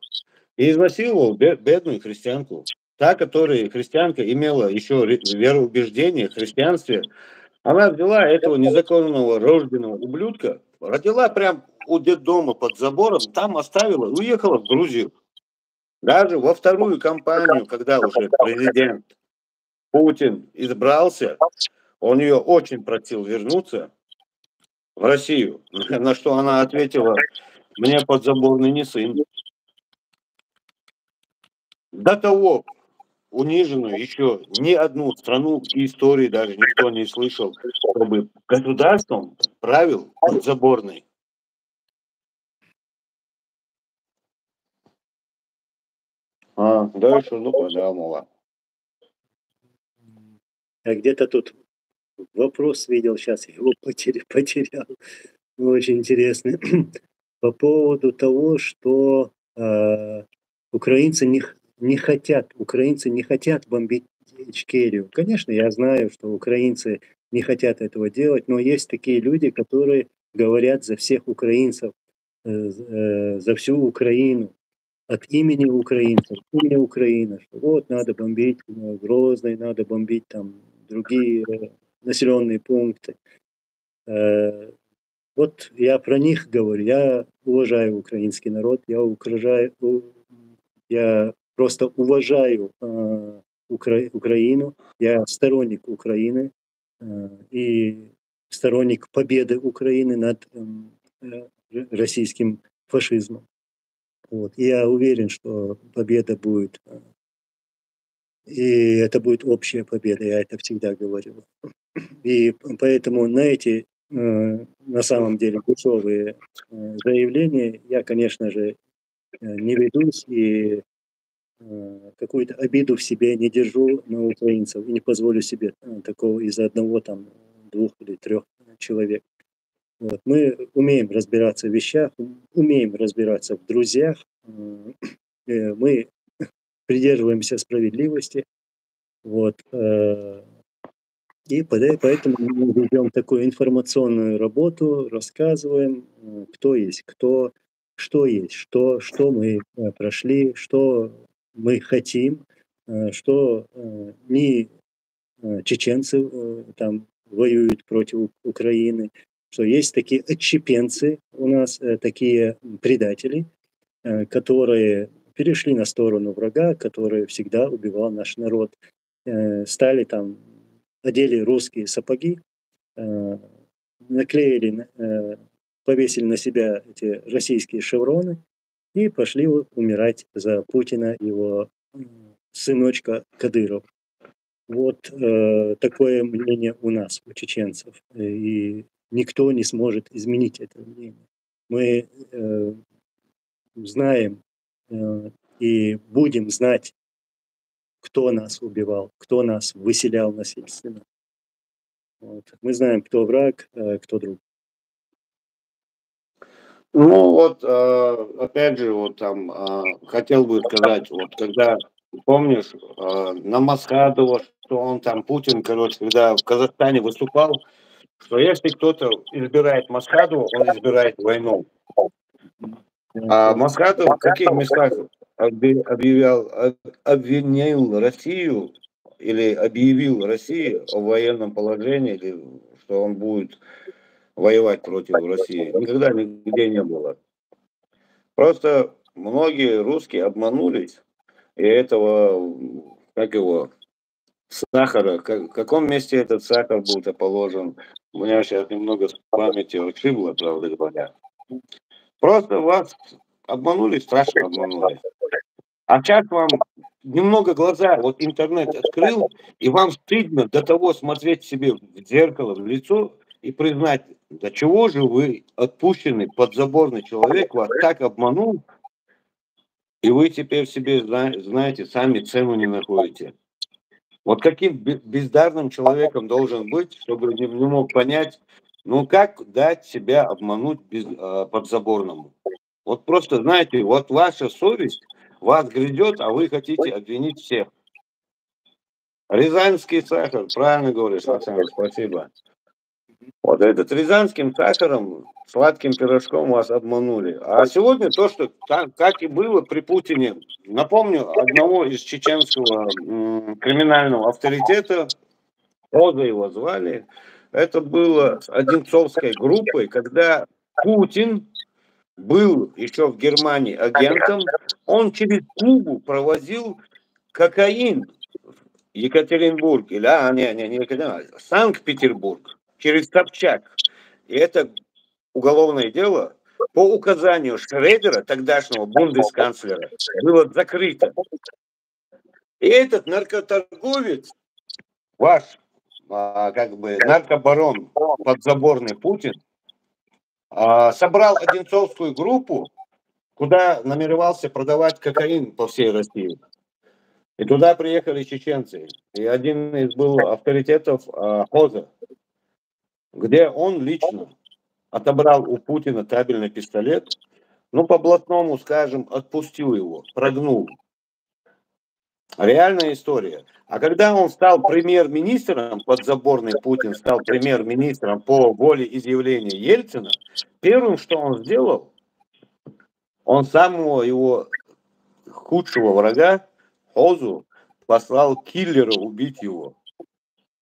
И изнасиловал бедную христианку. Та, которая христианка имела еще вероубеждение в христианстве, она взяла этого незаконного рожденного ублюдка, родила прям у детдома под забором, там оставила и уехала в Грузию. Даже во вторую кампанию, когда уже президент Путин избрался, он ее очень просил вернуться в Россию, на что она ответила, мне подзаборный не сын. До того униженную еще ни одну страну в истории даже никто не слышал, чтобы государством правил подзаборный. Дальше, ну, подумала. Я где-то тут вопрос видел, сейчас я его потерял. Очень интересный. По поводу того, что украинцы не хотят бомбить Ичкерию. Конечно, я знаю, что украинцы не хотят этого делать, но есть такие люди, которые говорят за всех украинцев, за всю Украину, от имени украинцев, имя Украины, что вот надо бомбить Грозный, надо бомбить там другие населенные пункты. Вот я про них говорю. Я уважаю украинский народ, я просто уважаю Украину, я сторонник Украины и сторонник победы Украины над российским фашизмом. Вот. И я уверен, что победа будет, и это будет общая победа, я это всегда говорил. И поэтому на эти, на самом деле, дешевые заявления я, конечно же, не ведусь и какую-то обиду в себе не держу на украинцев и не позволю себе такого из-за одного, там, 2 или 3 человек. Вот. Мы умеем разбираться в вещах, умеем разбираться в друзьях, мы придерживаемся справедливости. Вот. И поэтому мы ведем такую информационную работу, рассказываем, кто есть кто, что есть что мы прошли, что мы хотим, что не чеченцы там воюют против Украины, что есть такие отщепенцы у нас, такие предатели, которые перешли на сторону врага, который всегда убивал наш народ, стали там, одели русские сапоги, наклеили, повесили на себя эти российские шевроны и пошли умирать за Путина, его сыночка Кадыров. Вот такое мнение у нас, у чеченцев. И никто не сможет изменить это мнение. Мы знаем и будем знать, кто нас убивал, кто нас выселял насильственно. Вот. Мы знаем, кто враг, кто друг. Ну вот, опять же, вот там хотел бы сказать, вот когда, помнишь, на Масхадова, что он там, Путин, короче, когда в Казахстане выступал, что если кто-то избирает Масхадова, он избирает войну. А Масхадов в каких местах обвинил Россию или объявил России о военном положении, или что он будет воевать против России? Никогда нигде не было. Просто многие русские обманулись, и этого, как его, сахара, в каком месте этот сахар был-то положен? У меня сейчас немного с памятью отшибло, правда говоря. Просто вас обманули, страшно обманули. А сейчас вам немного глаза, вот интернет открыл, и вам стыдно до того смотреть себе в зеркало, в лицо и признать, до чего же вы отпущенный, подзаборный человек, вас так обманул, и вы теперь себе, знаете, сами цену не находите. Вот каким бездарным человеком должен быть, чтобы не мог понять, ну как дать себя обмануть подзаборному. Вот просто, знаете, вот ваша совесть вас грядет, а вы хотите обвинить всех. Рязанский сахар, правильно говоришь, Александр, спасибо. Вот этот рязанским сахаром, сладким пирожком вас обманули. А сегодня то, что как и было при Путине, напомню, одного из чеченского криминального авторитета, Оза его звали, это было с Одинцовской группой, когда Путин был еще в Германии агентом, он через Кубу провозил кокаин в Екатеринбург, или, не Екатеринбург, Санкт-Петербург, через Собчак. И это уголовное дело по указанию Шредера, тогдашнего бундесканцлера, было закрыто. И этот наркоторговец, ваш, как бы, наркобарон, подзаборный Путин, собрал Одинцовскую группу куда намеревался продавать кокаин по всей России. И туда приехали чеченцы. И один из был авторитетов Хоза, где он лично отобрал у Путина табельный пистолет, ну, по-блатному, скажем, отпустил его, прогнул. Реальная история. А когда он стал премьер-министром, подзаборный Путин стал премьер-министром по волеизъявлению Ельцина, первым, что он сделал, он самого его худшего врага, Хозу, послал киллера убить его.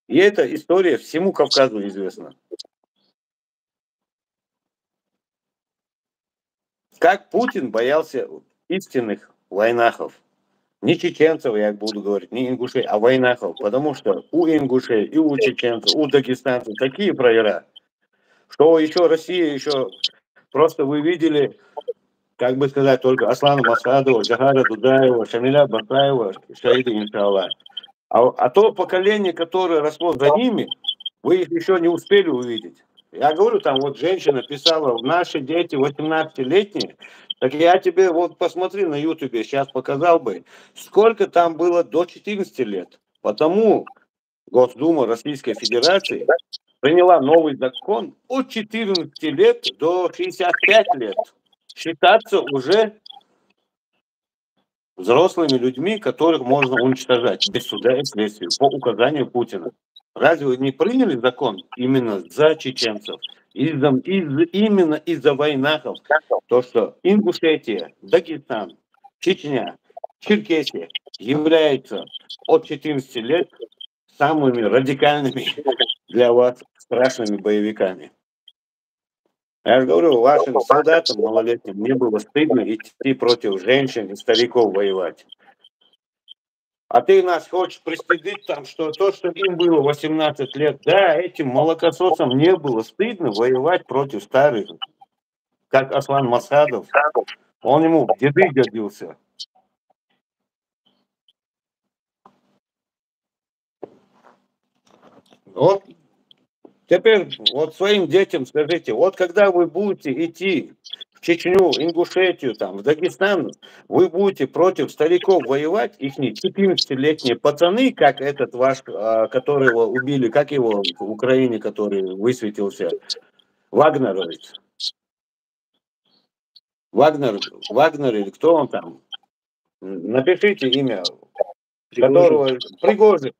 И эта история всему Кавказу известна. Как Путин боялся истинных войнахов. Не чеченцев, я буду говорить, не ингушей, а войнахов. Потому что у ингушей и у чеченцев, у дагестанцев такие фраера, что еще Россия, еще просто вы видели, как бы сказать, только Аслана Масхадова, Джахара Дудаева, Шамиля Батаева, Шаида Иншалла. А то поколение, которое росло за ними, вы их еще не успели увидеть. Я говорю, там вот женщина писала, наши дети 18-летние, так я тебе вот посмотри на ютубе, сейчас показал бы, сколько там было до 14 лет. Потому Госдума Российской Федерации приняла новый закон от 14 лет до 65 лет. Считаться уже взрослыми людьми, которых можно уничтожать без суда и следствия по указанию Путина. Разве вы не приняли закон именно за чеченцев? Именно из-за войнахов. То, что Ингушетия, Дагестан, Чечня, Черкесия являются от 14 лет самыми радикальными для вас страшными боевиками. Я же говорю, вашим солдатам малолетним не было стыдно идти против женщин и стариков воевать. А ты нас хочешь пристыдить там, что то, что им было 18 лет, да, этим молокососам не было стыдно воевать против старых, как Аслан Масхадов. Он ему в деды годился. Вот теперь вот своим детям скажите, вот когда вы будете идти в Чечню, Ингушетию, там, в Дагестан, вы будете против стариков воевать, их 14-летние пацаны, как этот ваш, которого убили, как его в Украине, который высветился, Вагнеровец. Вагнер или кто он там? Напишите имя, которого Пригожин.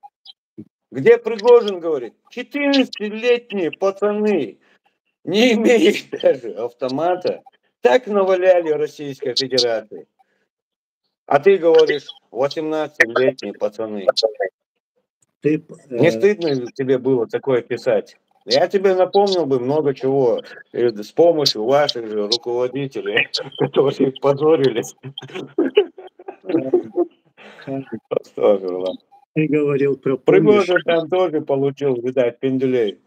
Где Пригожин говорит? 14-летние пацаны, не имеют даже автомата, так наваляли Российской Федерации. А ты говоришь, 18-летние пацаны. Не стыдно тебе было такое писать? Я тебе напомнил бы много чего с помощью ваших же руководителей, которые позорились. Ты говорил про Пригожин там тоже получил, видать, пенделей.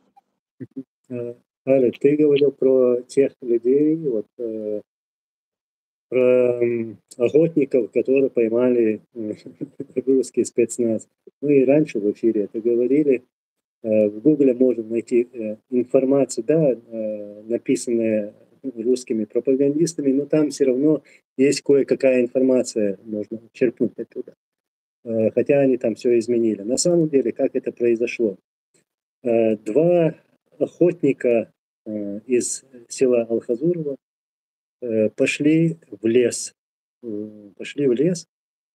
Алек, ты говорил про тех людей, вот, про охотников, которые поймали русский спецназ. Мы и раньше в эфире это говорили. В Гугле можно найти информацию, да, написанная русскими пропагандистами, но там все равно есть кое-какая информация, можно черпнуть оттуда. Хотя они там все изменили. На самом деле, как это произошло? Два охотника из села Алхазурово пошли в лес.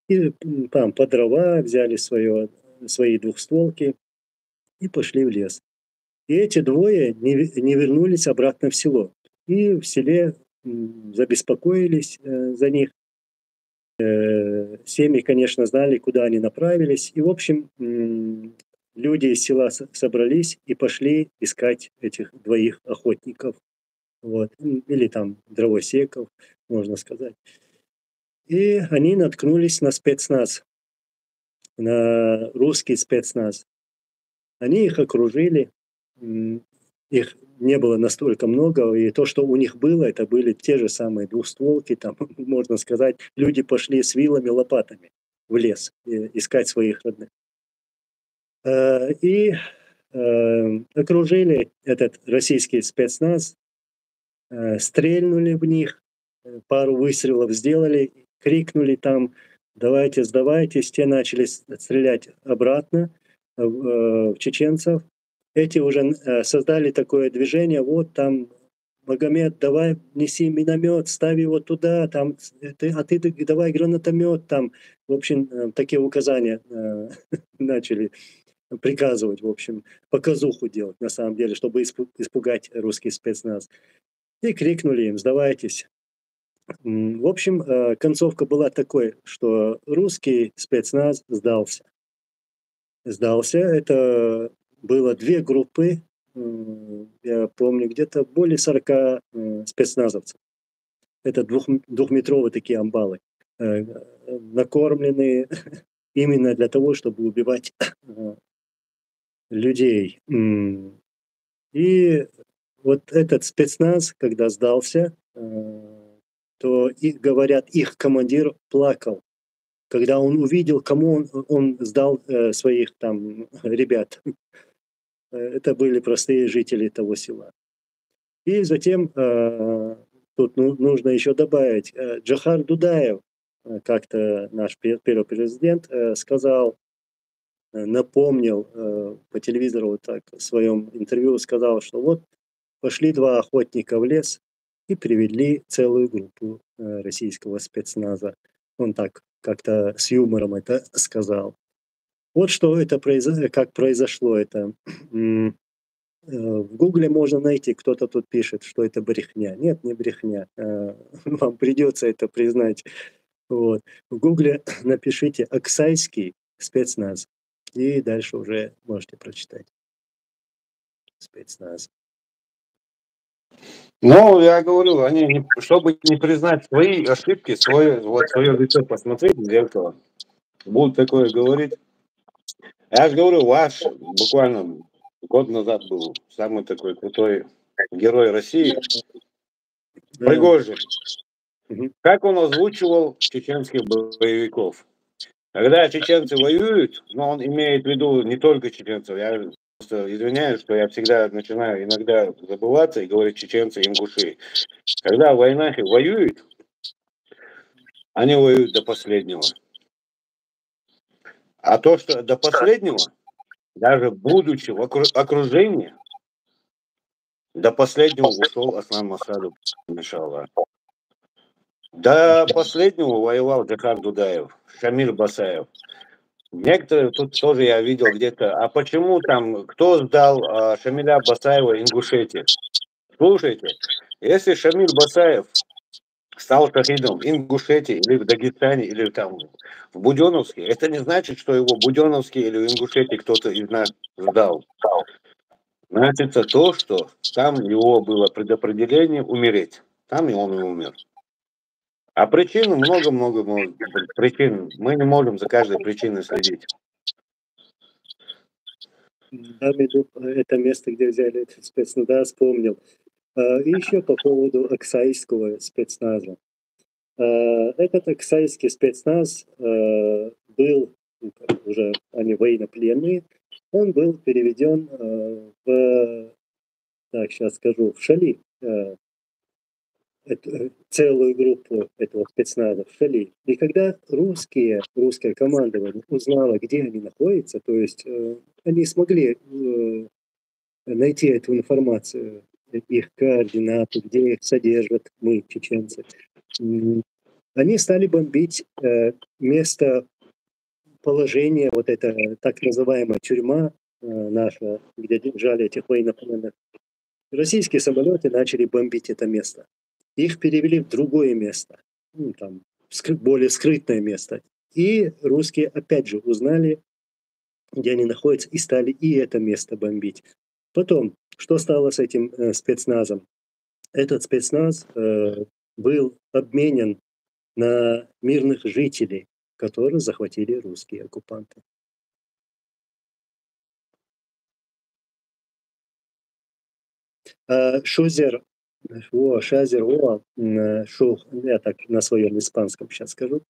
И там по дрова взяли свои двухстволки и пошли в лес. И эти двое не вернулись обратно в село. И в селе забеспокоились за них. Семьи, конечно, знали, куда они направились. И, в общем, люди из села собрались и пошли искать этих двоих охотников. Вот. Или там дровосеков, можно сказать. И они наткнулись на спецназ, на русский спецназ. Они их окружили, их не было настолько много, и то, что у них было, это были те же самые двухстволки, там, можно сказать, люди пошли с вилами, лопатами в лес искать своих родных. И окружили этот российский спецназ, стрельнули в них, пару выстрелов сделали, крикнули там: «Давайте, сдавайтесь». Те начали стрелять обратно в чеченцев. Эти уже создали такое движение: вот там Магомед, давай неси миномет, ставь его туда, там, ты давай гранатомет, там, в общем, такие указания начали приказывать, в общем, показуху делать, на самом деле, чтобы испугать русский спецназ. И крикнули им: «Сдавайтесь». В общем, концовка была такой, что русский спецназ сдался. Сдался. Это было две группы, я помню, где-то более 40 спецназовцев. Это двухметровые такие амбалы, накормленные именно для того, чтобы убивать людей. И вот этот спецназ, когда сдался, то, говорят, их командир плакал, когда он увидел, кому он сдал своих там ребят. Это были простые жители того села. И затем тут нужно еще добавить, Джохар Дудаев, как-то наш первый президент, сказал, напомнил по телевизору вот так в своем интервью, сказал, что вот пошли два охотника в лес и привели целую группу российского спецназа. Он так как-то с юмором это сказал. Вот что это как произошло это. В Гугле можно найти, кто-то тут пишет, что это брехня. Нет, не брехня. Вам придется это признать. Вот. В Гугле напишите «Аксайский спецназ», и дальше уже можете прочитать. Спецназ. Ну, я говорю, они, чтобы не признать свои ошибки, свое лицо посмотреть в зеркало, будут такое говорить. Я же говорю, ваш буквально год назад был самый такой крутой герой России, Пригожин. Как он озвучивал чеченских боевиков? Когда чеченцы воюют, но он имеет в виду не только чеченцев, я просто извиняюсь, что я всегда начинаю иногда забываться и говорить чеченцы, ингуши. Когда война воюют, они воюют до последнего. А то, что до последнего, даже будучи в окружении, до последнего ушел Аслан Масадов, иншаллах. До последнего воевал Джохар Дудаев, Шамиль Басаев. Некоторые тут тоже я видел где-то. А почему там, кто сдал Шамиля Басаева Ингушетии? Слушайте, если Шамиль Басаев стал шахидом в Ингушетии или в Дагестане, или там в Буденновске, это не значит, что его в Буденновске или в Ингушетии кто-то из нас сдал. Значит, то, что там его было предопределение умереть. Там и он и умер. А причин много-много причин. Мы не можем за каждой причиной следить. Да, это место, где взяли этот спецназ, да, вспомнил. И еще по поводу аксайского спецназа. Этот аксайский спецназ был, уже они военнопленные, он был переведен так, сейчас скажу, в Шали, целую группу этого спецназа в Шали. И когда русское командование узнало, где они находятся, то есть они смогли найти эту информацию, их координаты, где их содержат мы, чеченцы, они стали бомбить место положения, вот это так называемая тюрьма наша, где держали этих военнопленных. Российские самолеты начали бомбить это место. Их перевели в другое место, там, более скрытное место. И русские опять же узнали, где они находятся, и стали и это место бомбить. Потом, что стало с этим спецназом? Этот спецназ был обменен на мирных жителей, которые захватили русские оккупанты. Шузер, я так на своем испанском сейчас скажу.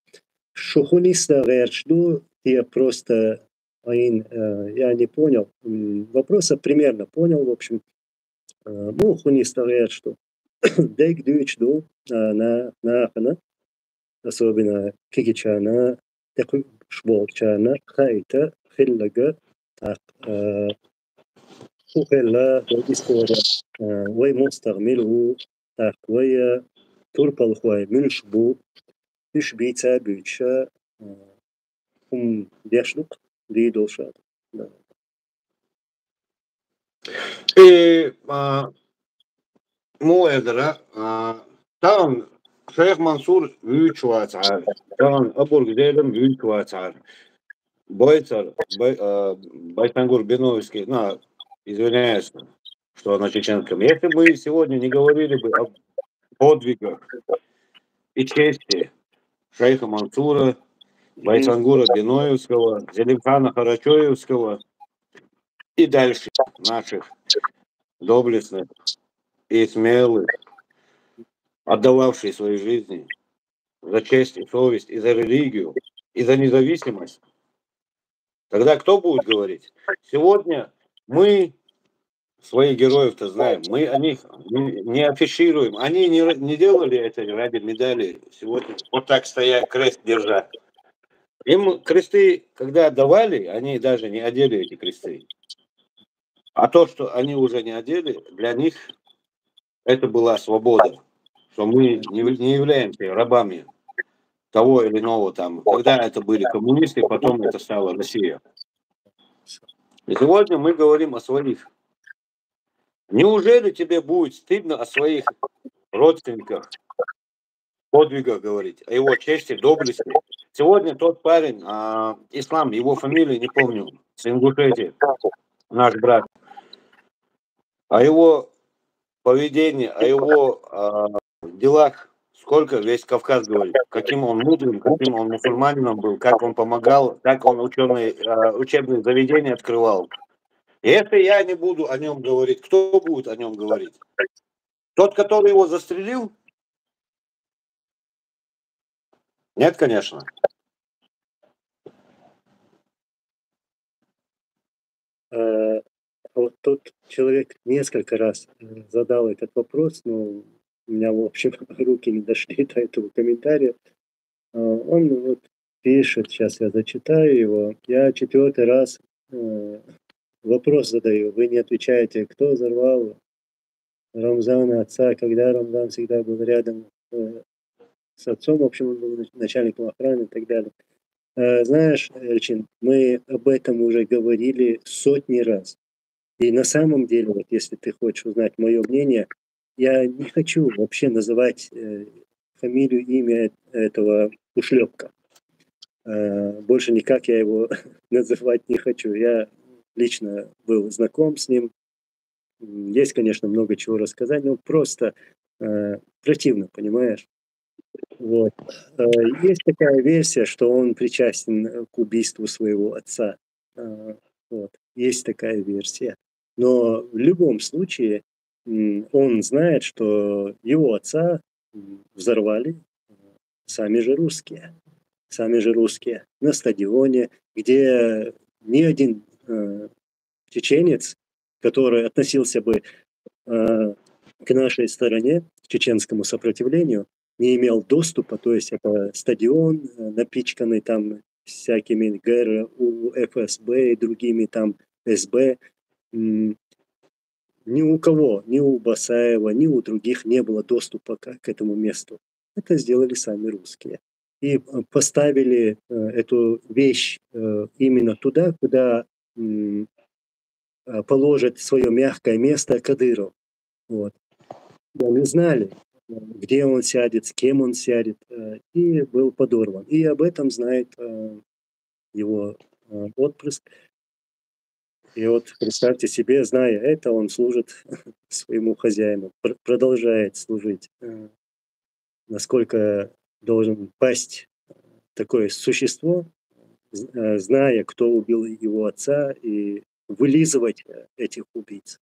Шухуниста верчду, я просто, я не понял, вопроса примерно понял, в общем. Хуниста верчду. Дэг дүйчду на хана, особенно кикичана, такой шболчана, хайта, хиллага, так, وخلا وإستورا ومستعمله так ويا تربل خوي من شبو إيش بيتا بيتشا ديشلوك دي دوشات. И موعدرا طبعا شيخ منصور büyük çuvaçar. Tamam Aburg dedim büyük çuvaçar. Бойцер, Байсангур Беновский, ну, извиняюсь, что на чеченском. Если бы мы сегодня не говорили бы о подвигах и чести шейха Мансура, Байсангура Беноевского, Зелимхана Харачоевского и дальше наших доблестных и смелых, отдававших свои жизни за честь и совесть, и за религию, и за независимость, тогда кто будет говорить? Сегодня мы своих героев-то знаем, мы о них не афишируем. Они не делали это ради медали. Сегодня вот так стоя, крест держа. Им кресты, когда давали, они даже не одели эти кресты. А то, что они уже не одели, для них это была свобода. Что мы не являемся рабами того или иного там. Когда это были коммунисты, потом это стала Россия. И сегодня мы говорим о своих. Неужели тебе будет стыдно о своих родственниках, подвигах говорить, о его чести, доблести? Сегодня тот парень, Ислам, его фамилию не помню, с Ингушетии, наш брат, о его поведении, о его делах, сколько весь Кавказ говорит, каким он мудрым, каким он мусульманином был, как он помогал, как он учебные заведения открывал. И если я не буду о нем говорить, кто будет о нем говорить? Тот, который его застрелил? Нет, конечно. Вот тот человек несколько раз задал этот вопрос, но у меня, в общем, руки не дошли до этого комментария. Он вот пишет, сейчас я зачитаю его. Я 4-й раз вопрос задаю, вы не отвечаете, кто взорвал Рамзана, отца, когда Рамзан всегда был рядом с отцом, в общем, он был начальником охраны и так далее. Знаешь, Эльчин, мы об этом уже говорили сотни раз. И на самом деле, вот если ты хочешь узнать мое мнение, я не хочу вообще называть фамилию, имя этого ушлепка. Больше никак я его называть не хочу. Я лично был знаком с ним. Есть, конечно, много чего рассказать, но просто противно, понимаешь? Вот. Есть такая версия, что он причастен к убийству своего отца. Вот. Есть такая версия. Но в любом случае он знает, что его отца взорвали сами же русские. Сами же русские на стадионе, где ни один чеченец, который относился бы к нашей стороне, к чеченскому сопротивлению, не имел доступа, то есть это стадион, напичканный там всякими ГРУ, ФСБ и другими там СБ. Ни у кого, ни у Басаева, ни у других не было доступа к этому месту. Это сделали сами русские. И поставили эту вещь именно туда, куда положит свое мягкое место Кадыров. Вот. Они знали, где он сядет, с кем он сядет, и был подорван. И об этом знает его отпрыск. И вот представьте себе, зная это, он служит своему хозяину, продолжает служить. Насколько должен пасть такое существо, зная, кто убил его отца, и вылизывать этих убийц.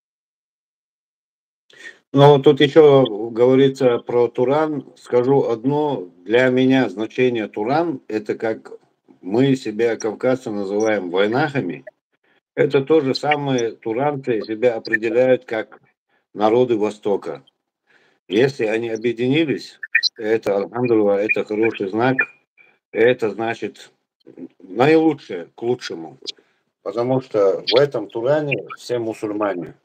Ну, тут еще говорится про Туран. Скажу одно. Для меня значение Туран, это как мы себя, кавказцы, называем войнахами. Это то же самое, туранцы себя определяют как народы Востока. Если они объединились, это, альхамдулилла, это хороший знак, это значит наилучшее к лучшему. Потому что в этом Туране все мусульмане.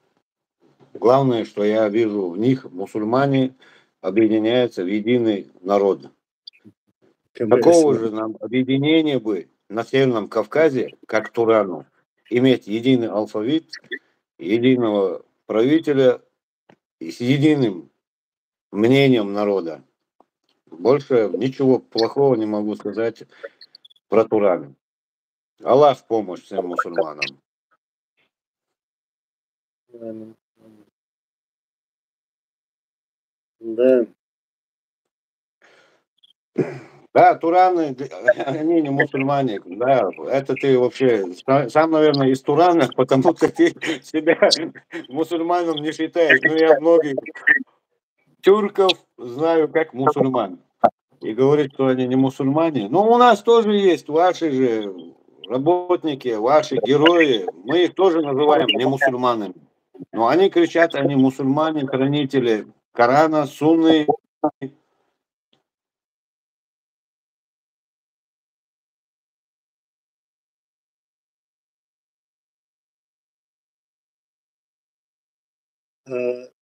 Главное, что я вижу в них, мусульмане объединяются в единый народ. Такого же нам объединения бы на Северном Кавказе, как Турану, иметь единый алфавит, единого правителя и с единым мнением народа. Больше ничего плохого не могу сказать про Турану. Аллах в помощь всем мусульманам. Да. Да, Тураны, они не мусульмане, да, это ты вообще сам, наверное, из Турана, потому что ты себя мусульманом не считаешь. Но я многих тюрков знаю как мусульман. И говорит, что они не мусульмане. Но у нас тоже есть ваши же работники, ваши герои. Мы их тоже называем не мусульманами. Но они кричат, они мусульмане, хранители Корана, Сунны.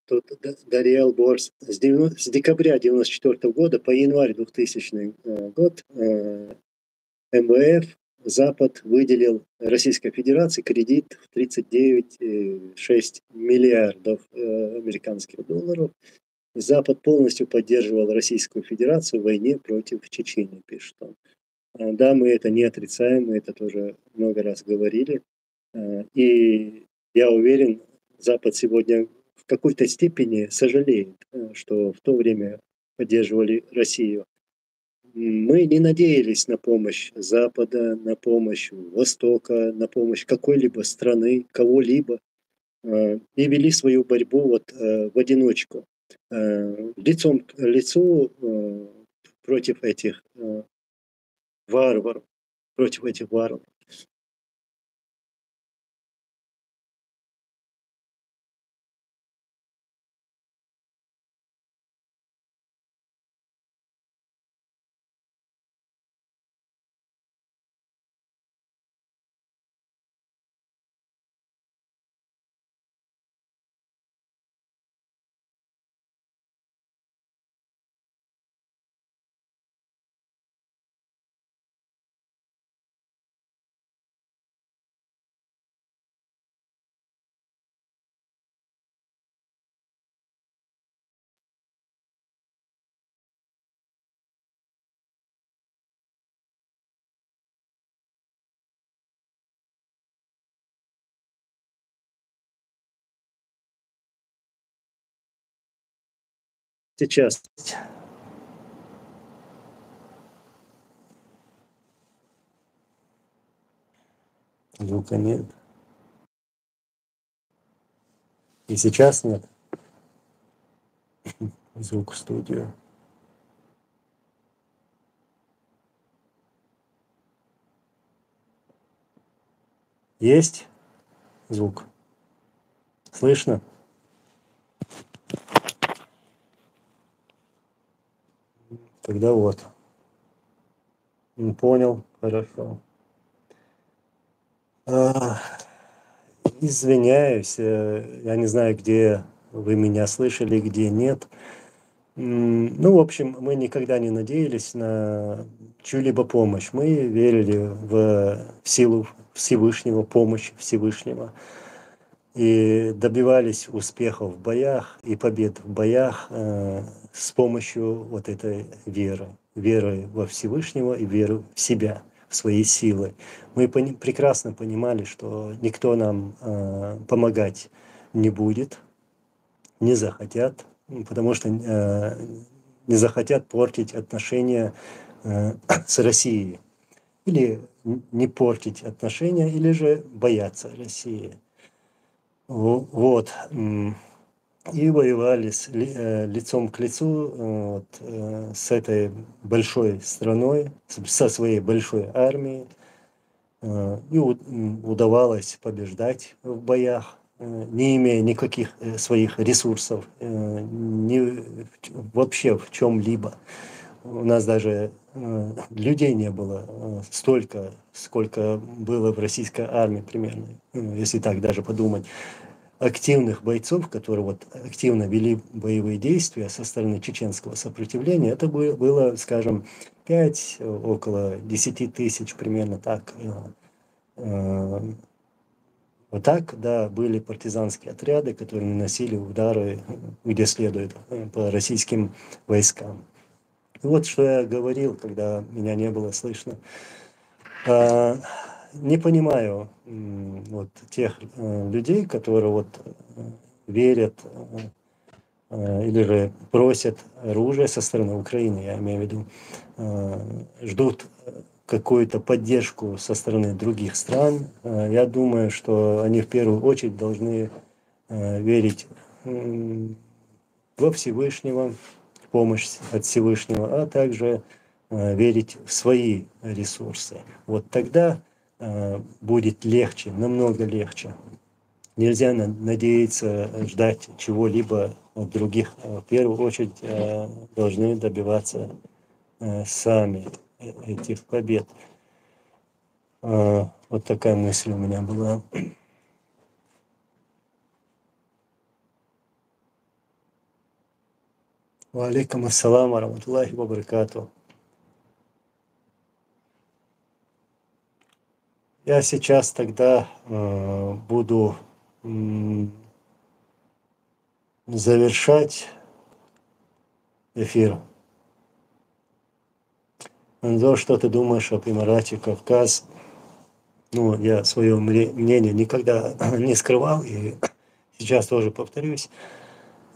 Тут Дариэл Борс с декабря 1994 года по январь 2000 год МВФ Запад выделил Российской Федерации кредит в 39,6 миллиардов американских долларов. Запад полностью поддерживал Российскую Федерацию в войне против Чечни, пишет он. Да, мы это не отрицаем, мы это тоже много раз говорили. И я уверен, Запад сегодня в какой-то степени сожалеет, что в то время поддерживали Россию. Мы не надеялись на помощь Запада, на помощь Востока, на помощь какой-либо страны, кого-либо, и вели свою борьбу вот в одиночку, лицом к лицу против этих варваров, против этих варваров. Сейчас. Звука нет. И сейчас нет. Звук в студию. Есть звук? Слышно? Тогда вот. Понял, хорошо. Извиняюсь, я не знаю, где вы меня слышали, где нет. Ну, в общем, мы никогда не надеялись на чью-либо помощь. Мы верили в силу Всевышнего, помощь Всевышнего. И добивались успехов в боях и побед в боях с помощью вот этой веры. Веры во Всевышнего и веры в себя, в свои силы. Мы прекрасно понимали, что никто нам помогать не будет, не захотят, потому что не захотят портить отношения с Россией. Или не портить отношения, или же бояться России. Вот. И воевали лицом к лицу с этой большой страной, со своей большой армией. И удавалось побеждать в боях. не имея никаких своих ресурсов, вообще в чем-либо. У нас даже людей не было столько, сколько было в российской армии примерно, если так даже подумать. Активных бойцов, которые вот активно вели боевые действия со стороны чеченского сопротивления, это было, скажем, 5, около 10 тысяч, примерно так. Вот так, да, были партизанские отряды, которые наносили удары, где следует, по российским войскам. И вот что я говорил, когда меня не было слышно. Не понимаю вот тех людей, которые вот верят или же просят оружие со стороны Украины, я имею в виду, ждут какую-то поддержку со стороны других стран. Я думаю, что они в первую очередь должны верить во Всевышнего, в помощь от Всевышнего, а также верить в свои ресурсы. Вот тогда будет легче, намного легче. Нельзя надеяться ждать чего-либо от других. В первую очередь должны добиваться сами этих побед. Вот такая мысль у меня была. Ва алейкум ассалам ва рахматуллахи ва баракатуху. Я сейчас тогда буду завершать эфир. Анзор, что ты думаешь об Эмирате Кавказ? Ну, я свое мнение никогда не скрывал, и сейчас тоже повторюсь.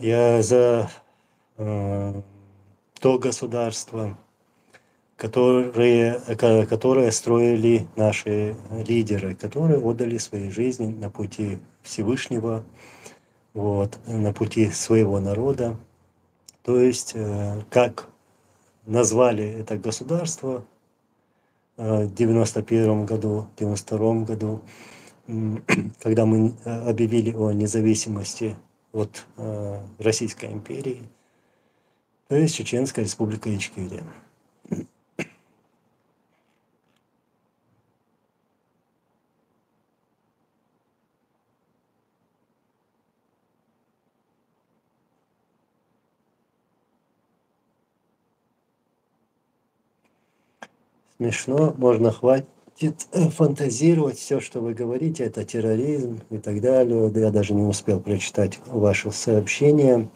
Я за то государство, которые строили наши лидеры, которые отдали свои жизни на пути Всевышнего, вот, на пути своего народа. То есть, как назвали это государство в 91 году, 92 году, когда мы объявили о независимости от Российской империи, то есть Чеченская республика Ичкерия. Смешно, можно хватит фантазировать, все, что вы говорите, это терроризм и так далее. Я даже не успел прочитать ваше сообщение.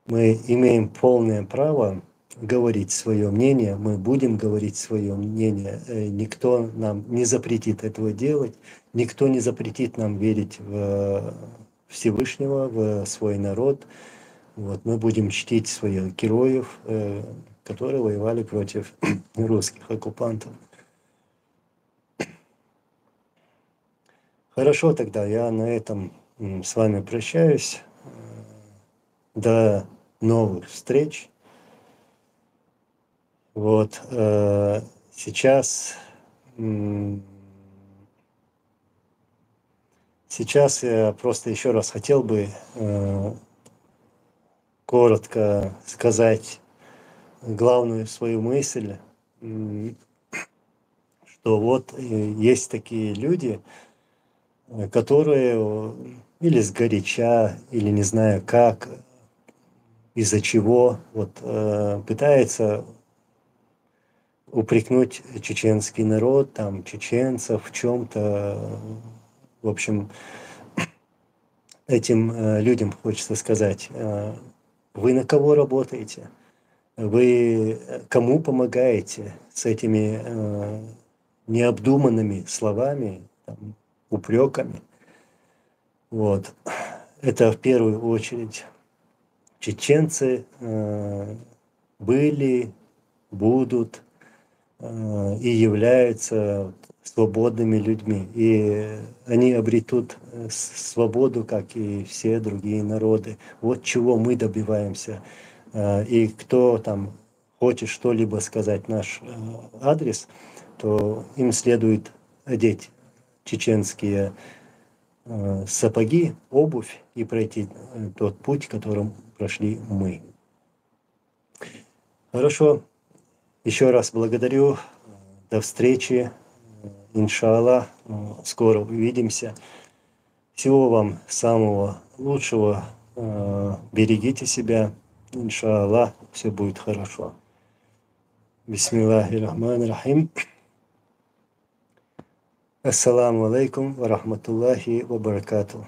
Мы имеем полное право говорить свое мнение, мы будем говорить свое мнение. Никто нам не запретит этого делать, никто не запретит нам верить в Всевышнего, в свой народ. Вот, мы будем чтить своих героев, которые воевали против русских оккупантов. Хорошо, тогда я на этом с вами прощаюсь. До новых встреч. Вот, сейчас я просто еще раз хотел бы коротко сказать главную свою мысль, что вот есть такие люди, которые или сгоряча, или не знаю как, из-за чего вот, пытаются упрекнуть чеченский народ, там, чеченцев в чем-то. В общем, этим людям хочется сказать, вы на кого работаете? Вы кому помогаете с этими необдуманными словами, там, упреками? Вот. Это в первую очередь. Чеченцы были, будут и являются свободными людьми. И они обретут свободу, как и все другие народы. Вот чего мы добиваемся. И кто там хочет что-либо сказать наш адрес, то им следует одеть чеченские сапоги, обувь и пройти тот путь, которым прошли мы. Хорошо. Еще раз благодарю. До встречи. Иншаллах. Скоро увидимся. Всего вам самого лучшего. Берегите себя. Иншаллах. Все будет хорошо. Бисмиллахир-рахманир-рахим. Ассаламу алейкум ва рахматуллахи ва баракатух.